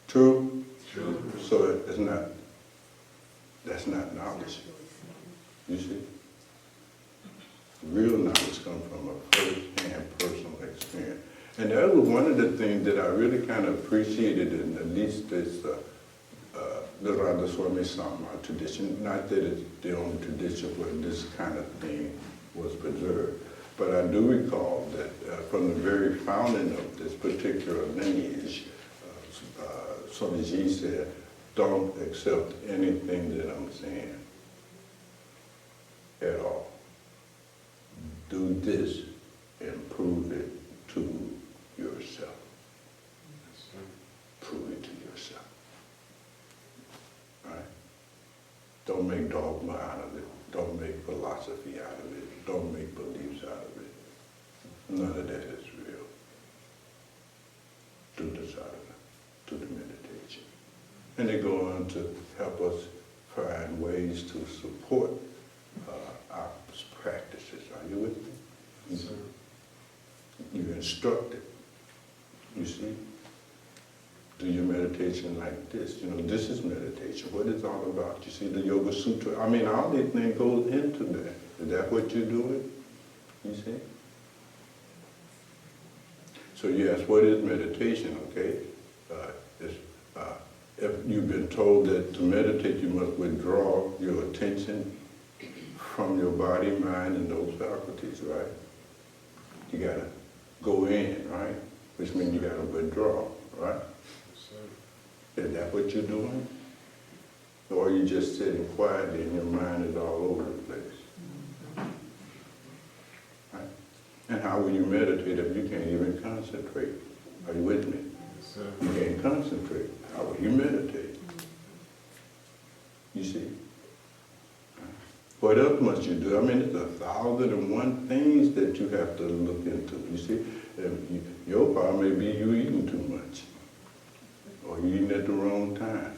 True? True. So that's not knowledge. You see? Real knowledge comes from a first-hand personal experience. And that was one of the things that I really kind of appreciated in at least this the Radha Swami Samma tradition. Not that it's the only tradition where this kind of thing was preserved, but I do recall that from the very founding of this particular lineage, Swamiji said, don't accept anything that I'm saying at all. Do this and prove it to yourself. Prove it to yourself. Right? Don't make dogma out of it. Don't make philosophy out of it. Don't make beliefs out of it. None of that is real. Do the sadhana, do the meditation. And they go on to help us find ways to support our practices. Are you with me? Yes, sir. You instruct it. You see? Do your meditation like this. You know, this is meditation. What it's all about. You see, the Yoga Sutra. I mean, all these things goes into that. Is that what you're doing? You see? So you ask, what is meditation? Okay. If you've been told that to meditate, you must withdraw your attention from your body, mind, and those faculties, right? You gotta go in, right? Which means you gotta withdraw, right? Is that what you're doing? Or are you just sitting quietly and your mind is all over the place? Right? And how will you meditate if you can't even concentrate? Are you with me? Yes, sir. You can't concentrate. How will you meditate? You see? What else must you do? I mean, it's 1,001 things that you have to look into. You see, your problem may be you eating too much, or you eating at the wrong time.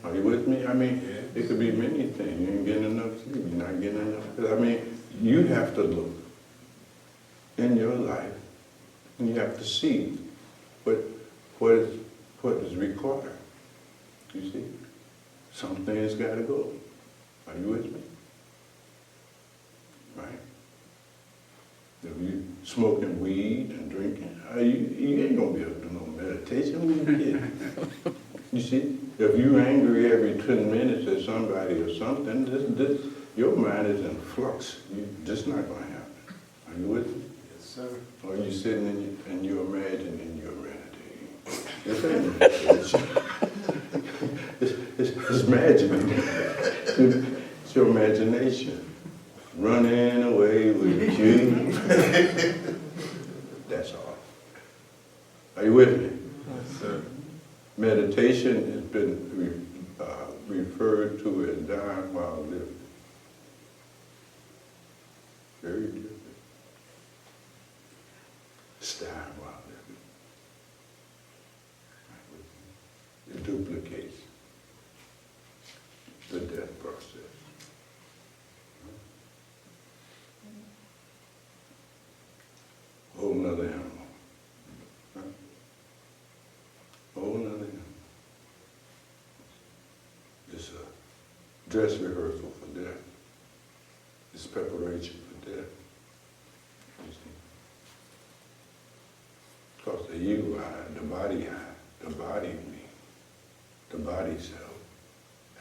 Are you with me? I mean, it could be many things. You ain't getting enough sleep. You're not getting enough. I mean, you have to look in your life, and you have to see what is required. You see, some things got to go. Are you with me? Right? If you smoking weed and drinking, you ain't gonna be able to do no meditation. What you kidding? You see, if you angry every 10 minutes at somebody or something, your mind is in flux. This not gonna happen. Are you with me? Yes, sir. Or you sitting and you're imagining you're meditating. This ain't meditation. It's imagining. It's your imagination. running away with you. That's all. Are you with me? Yes, sir. Meditation has been referred to as dying while living. Very different. It's dying while living. It duplicates the death process. Whole nother animal. Huh? Whole nother animal. It's a dress rehearsal for death. It's preparation for death. You see? Because the ego eye, the body me, the body self,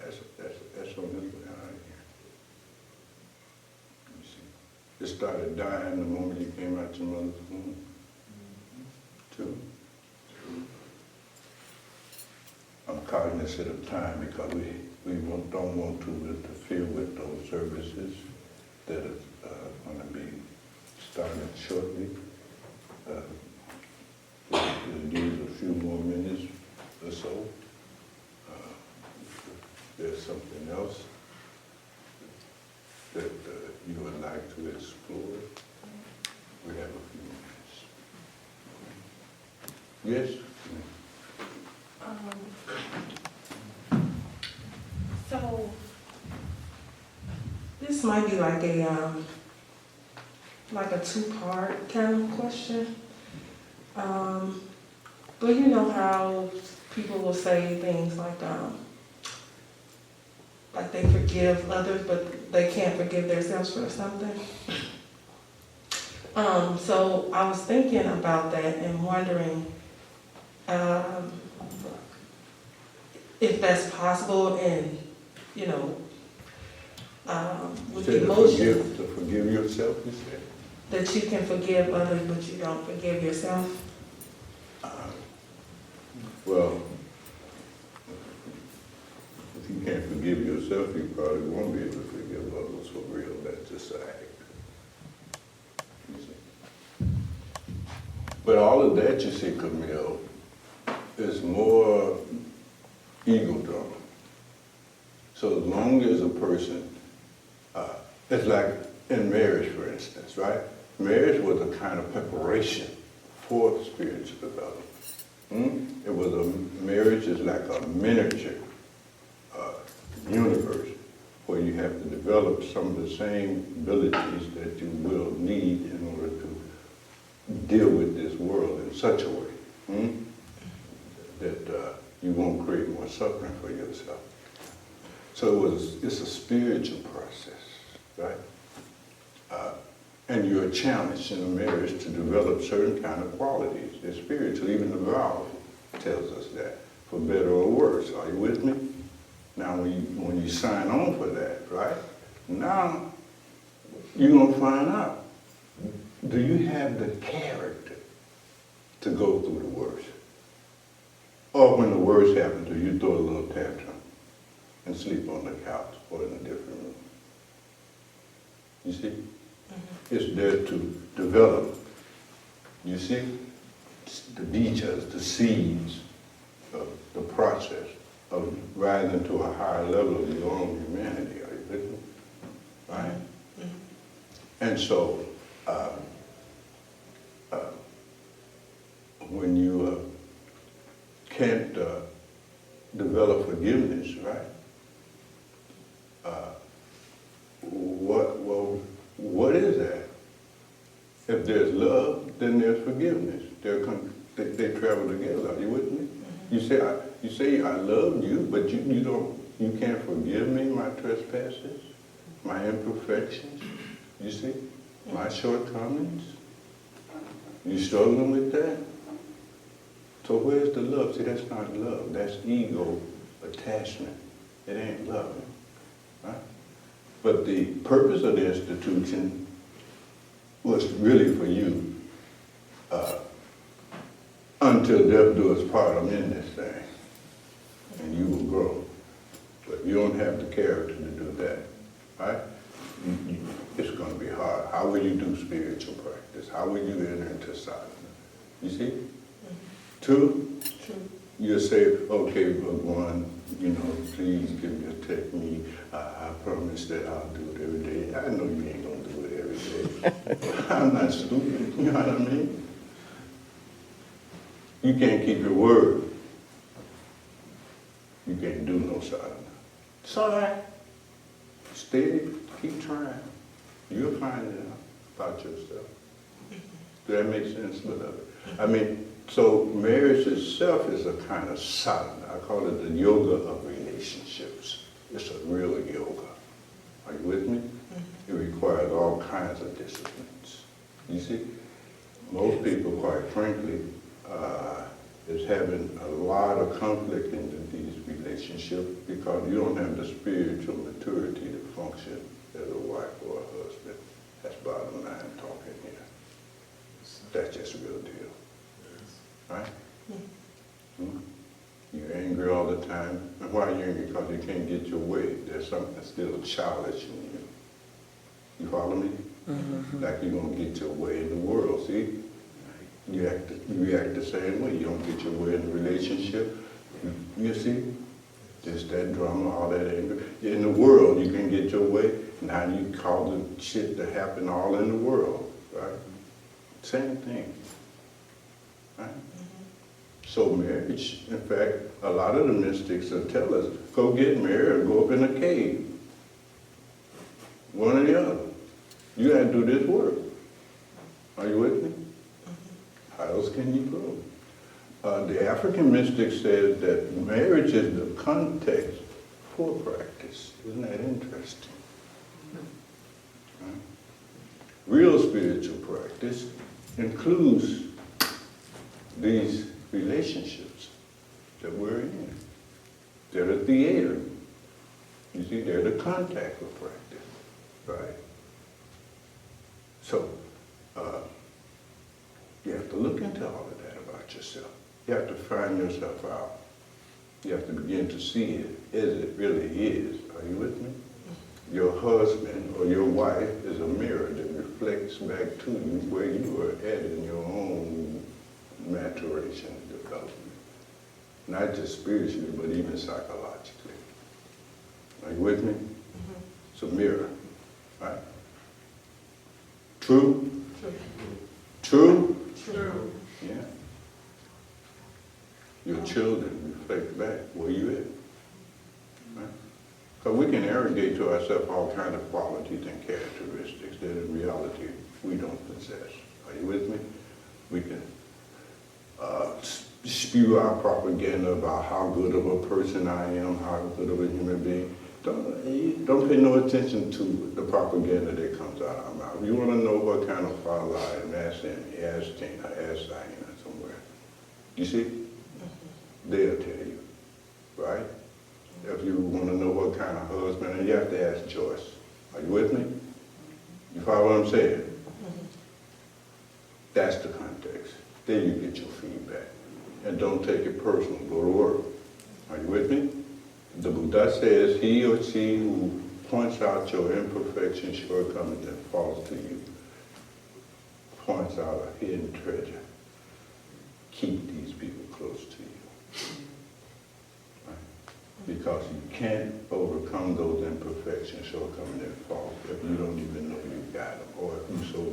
that's on this one out here. You see? It started dying the moment you came out your mother's womb. Too. I'm cognizant of time because we don't want to interfere with those services that are going to be started shortly. We'll use a few more minutes or so. There's something else that you would like to explore. We have a few minutes. Yes? So, this might be like a two-part kind of question. But you know how people will say things like they forgive others, but they can't forgive themselves for something. So I was thinking about that and wondering if that's possible, and you know, with emotions, to forgive yourself, you said? that you can forgive others, but you don't forgive yourself. Well, if you can't forgive yourself, you probably won't be able to forgive others for real. That's just an act. You see? But all of that, you see, Camille, is more ego drama. So as long as a person, it's like in marriage, for instance, right? Marriage was a kind of preparation for spiritual development. It was marriage is like a miniature universe where you have to develop some of the same abilities that you will need in order to deal with this world in such a way that you won't create more suffering for yourself. So it's a spiritual process, right? And you're challenged in a marriage to develop certain kind of qualities. It's spiritual. Even the vow tells us that, for better or worse. Are you with me? Now, when you sign on for that, right? Now, you're going to find out, do you have the character to go through the worst? Or when the worst happens, do you throw a little tantrum and sleep on the couch or in a different room? You see? It's there to develop, you see, the beaches, the seeds of the process of rising to a higher level of your own humanity. Are you with me? Right? And so, when you can't develop forgiveness, right? What is that? If there's love, then there's forgiveness. They travel together. Are you with me? You say I love you, but you can't forgive me my trespasses, my imperfections. You see, my shortcomings. You struggling with that? So where's the love? See, that's not love. That's ego attachment. It ain't love, right? But the purpose of the institution was really for you until death do us part. I'm in this thing, and you will grow. But you don't have the character to do that, right? It's will you do spiritual practice? How will you enter into sadhana? You see? Two, you'll say, okay, Bhagwan, please give me a technique. I promise that I'll do it every day. I know you ain't gonna do it every day. I'm not stupid, you know what I mean? You can't keep your word. You can't do no sadhana. It's all right. Steady, keep trying. You'll find it out about yourself. Does that make sense, beloved? I mean, so marriage itself is a kind of sadhana. I call it the yoga of relationships. It's a real yoga. Are you with me? It requires all kinds of disciplines. You see, most people, quite frankly, is having a lot of conflict in these relationships because you don't have the spiritual maturity to function as a wife or a husband. That's bottom line talking here. That's just real deal. Right? You're angry all the time. And why are you angry? Because you can't get your way. There's something still childish in you. You follow me? Like you're going to get your way in the world, see? You react the same way. You don't get your way in the relationship. You see? Just that drama, all that anger. In the world, you can get your way. Now you cause the shit to happen all in the world, right? Same thing, right? So marriage, in fact, a lot of the mystics will tell us, go get married or go up in a cave. One or the other. You gotta do this work. Are you with me? How else can you grow? The African mystic says that marriage is the context for practice. Isn't that interesting? Right? Real spiritual practice includes these relationships that we're in. They're the theater. You see, they're the contact for practice, right? So, you have to look into all of that about yourself. You have to find yourself out. You have to begin to see it as it really is. Are you with me? Your husband or your wife is a mirror that reflects back to you where you are at in your own maturation and development. Not just spiritually, but even psychologically. Are you with me? It's a mirror, right? True? True? True. Yeah. Your children reflect back where you at. Right? Because we can arrogate to ourselves all kinds of qualities and characteristics that in reality we don't possess. Are you with me? We can spew our propaganda about how good of a person I am, how good of a human being. Don't pay no attention to the propaganda that comes out of our mouth. You want to know what kind of father I am, ask him, ask Tina, ask Diana somewhere. You see? They'll tell you, right? If you want to know what kind of husband, and you have to ask Joyce. Are you with me? You follow what I'm saying? That's the context. Then you get your feedback. And don't take it personal. Go to work. Are you with me? The Buddha says, he or she who points out your imperfections, shortcomings, and falls to you, points out a hidden treasure. Keep these people close to you. Right? Because you can't overcome those imperfections, shortcomings, and faults if you don't even know you got them, or if you're so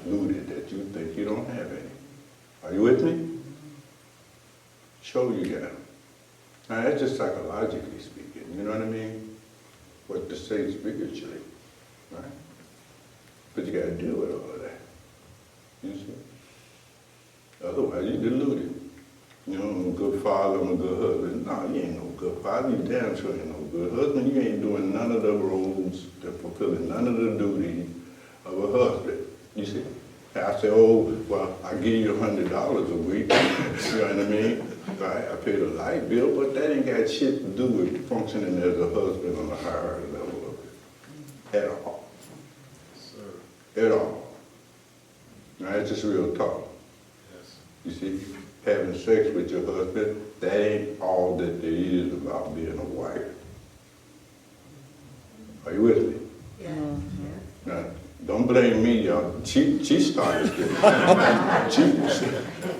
deluded that you think you don't have any. Are you with me? Show you got them. Now that's just psychologically speaking, you know what I mean? What to say spiritually, right? But you gotta deal with all of that, you see? Otherwise you're deluded. You know, I'm a good father, I'm a good husband. No, you ain't no good father, you damn sure ain't no good husband. You ain't doing none of the roles, fulfilling none of the duties of a husband, you see? I say, oh, well, I give you $100 a week, you know what I mean? Right? I pay the light bill, but that ain't got shit to do with functioning as a husband on a higher level of it. At all. At all. Now, that's just real talk. Yes. You see, having sex with your husband, that ain't all that there is about being a wife. Are you with me? Yeah. Now, don't don't blame me, y'all. She started this.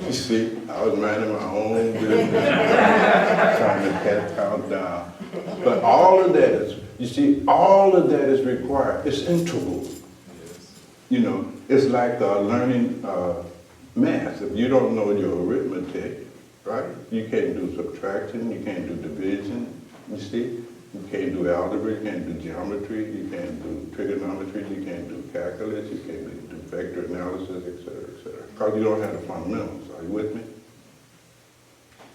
You see, I was minding my own business, trying to cat count down. But all of that is, you see, all of that is required. It's integral. You know, it's like learning math. If you don't know your arithmetic, right? You can't do subtraction, you can't do division, you see? You can't do algebra, you can't do geometry, you can't do trigonometry, you can't do calculus, you can't do vector analysis, et cetera, because you don't have the fundamentals. Are you with me?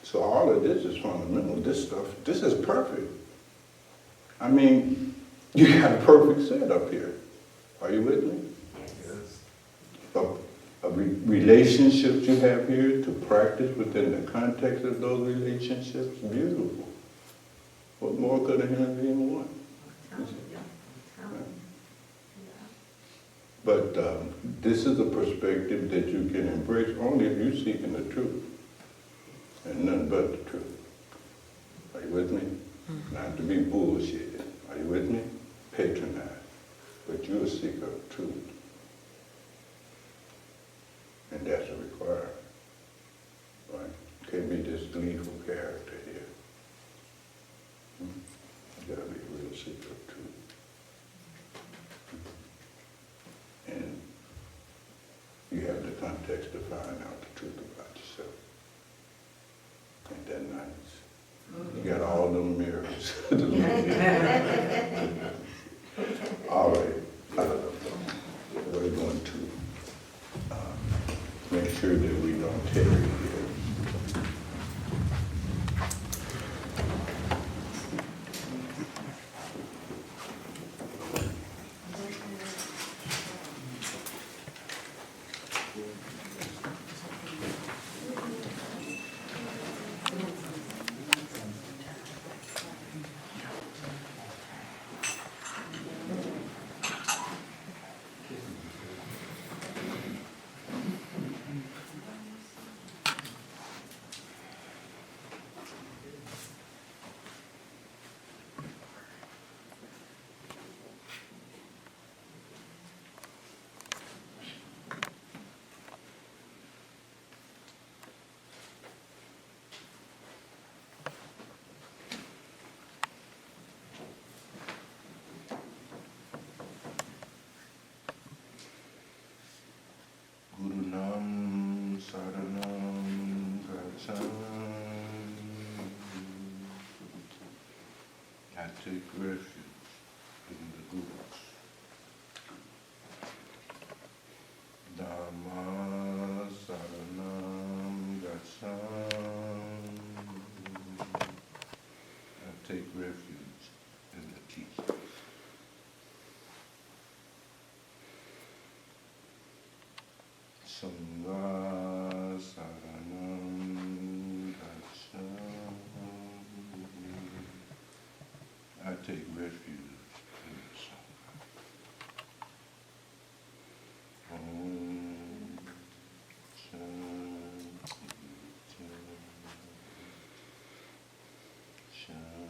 So all of this is fundamental. This stuff, this is perfect. I mean, you got a perfect set up here. Are you with me? Relationships you have here to practice within the context of those relationships, beautiful. What more could a human being want? But this is a perspective that you can embrace only if you're seeking the truth, and none but the truth. Are you with me? Not to be bullshit. Are you with me? Patronize. But you're a seeker of truth. And that's a requirement. Right? Can't be this gleeful character here. You gotta be a real seeker of truth. And you have the context to find out the truth about yourself. Ain't that nice? You got all them mirrors. All right. We're going to make sure that we don't tarry here. Gurunam Saranam Gacchami. I take refuge in the Gurus. Dhamma Saranam Gacchami. I take refuge in the teachers. Sangha Saranam Gacchami. I take refuge in the Sangha. Om Shanti Shanti.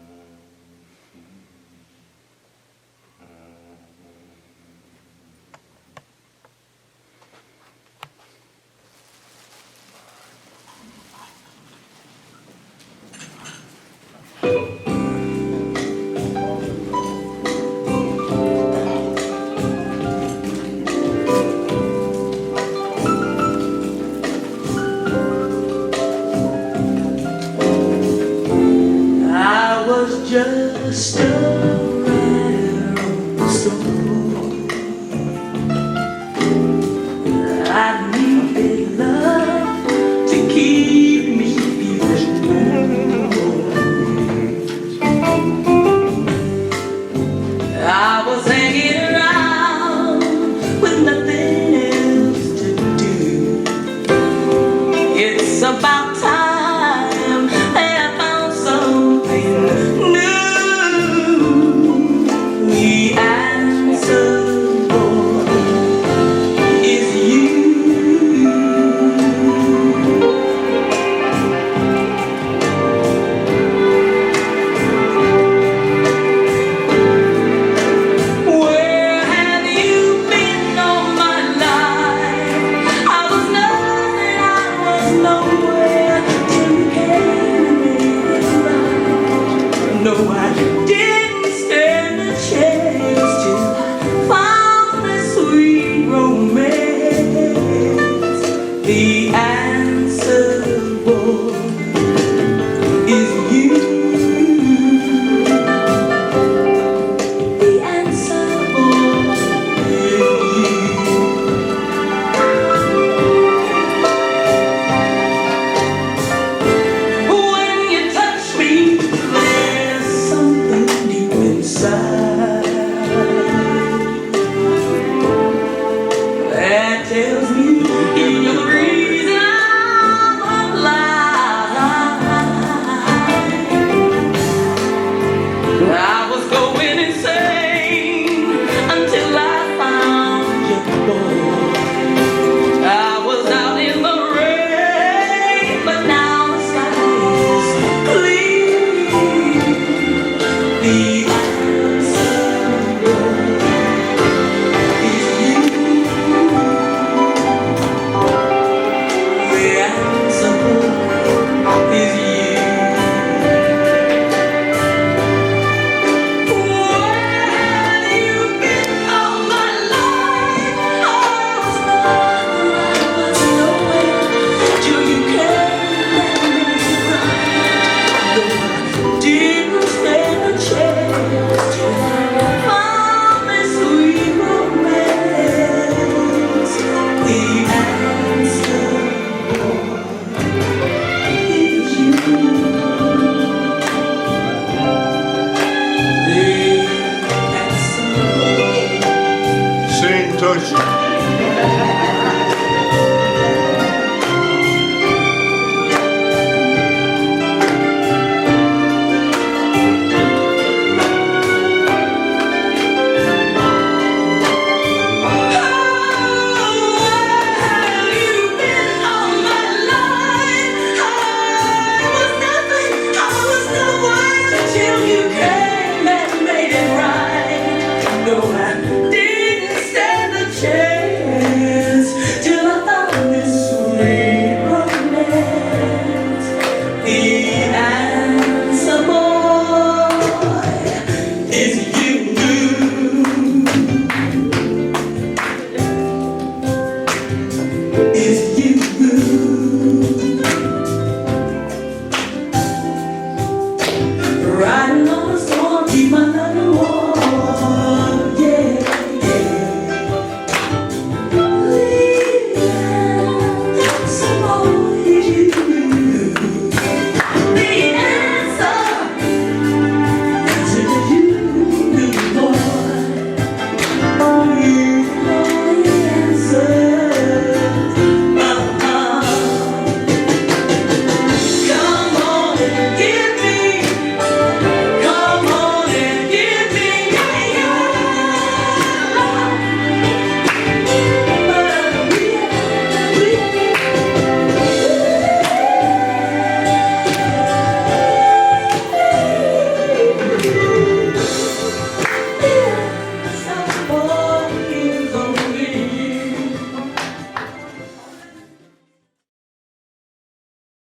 Usher.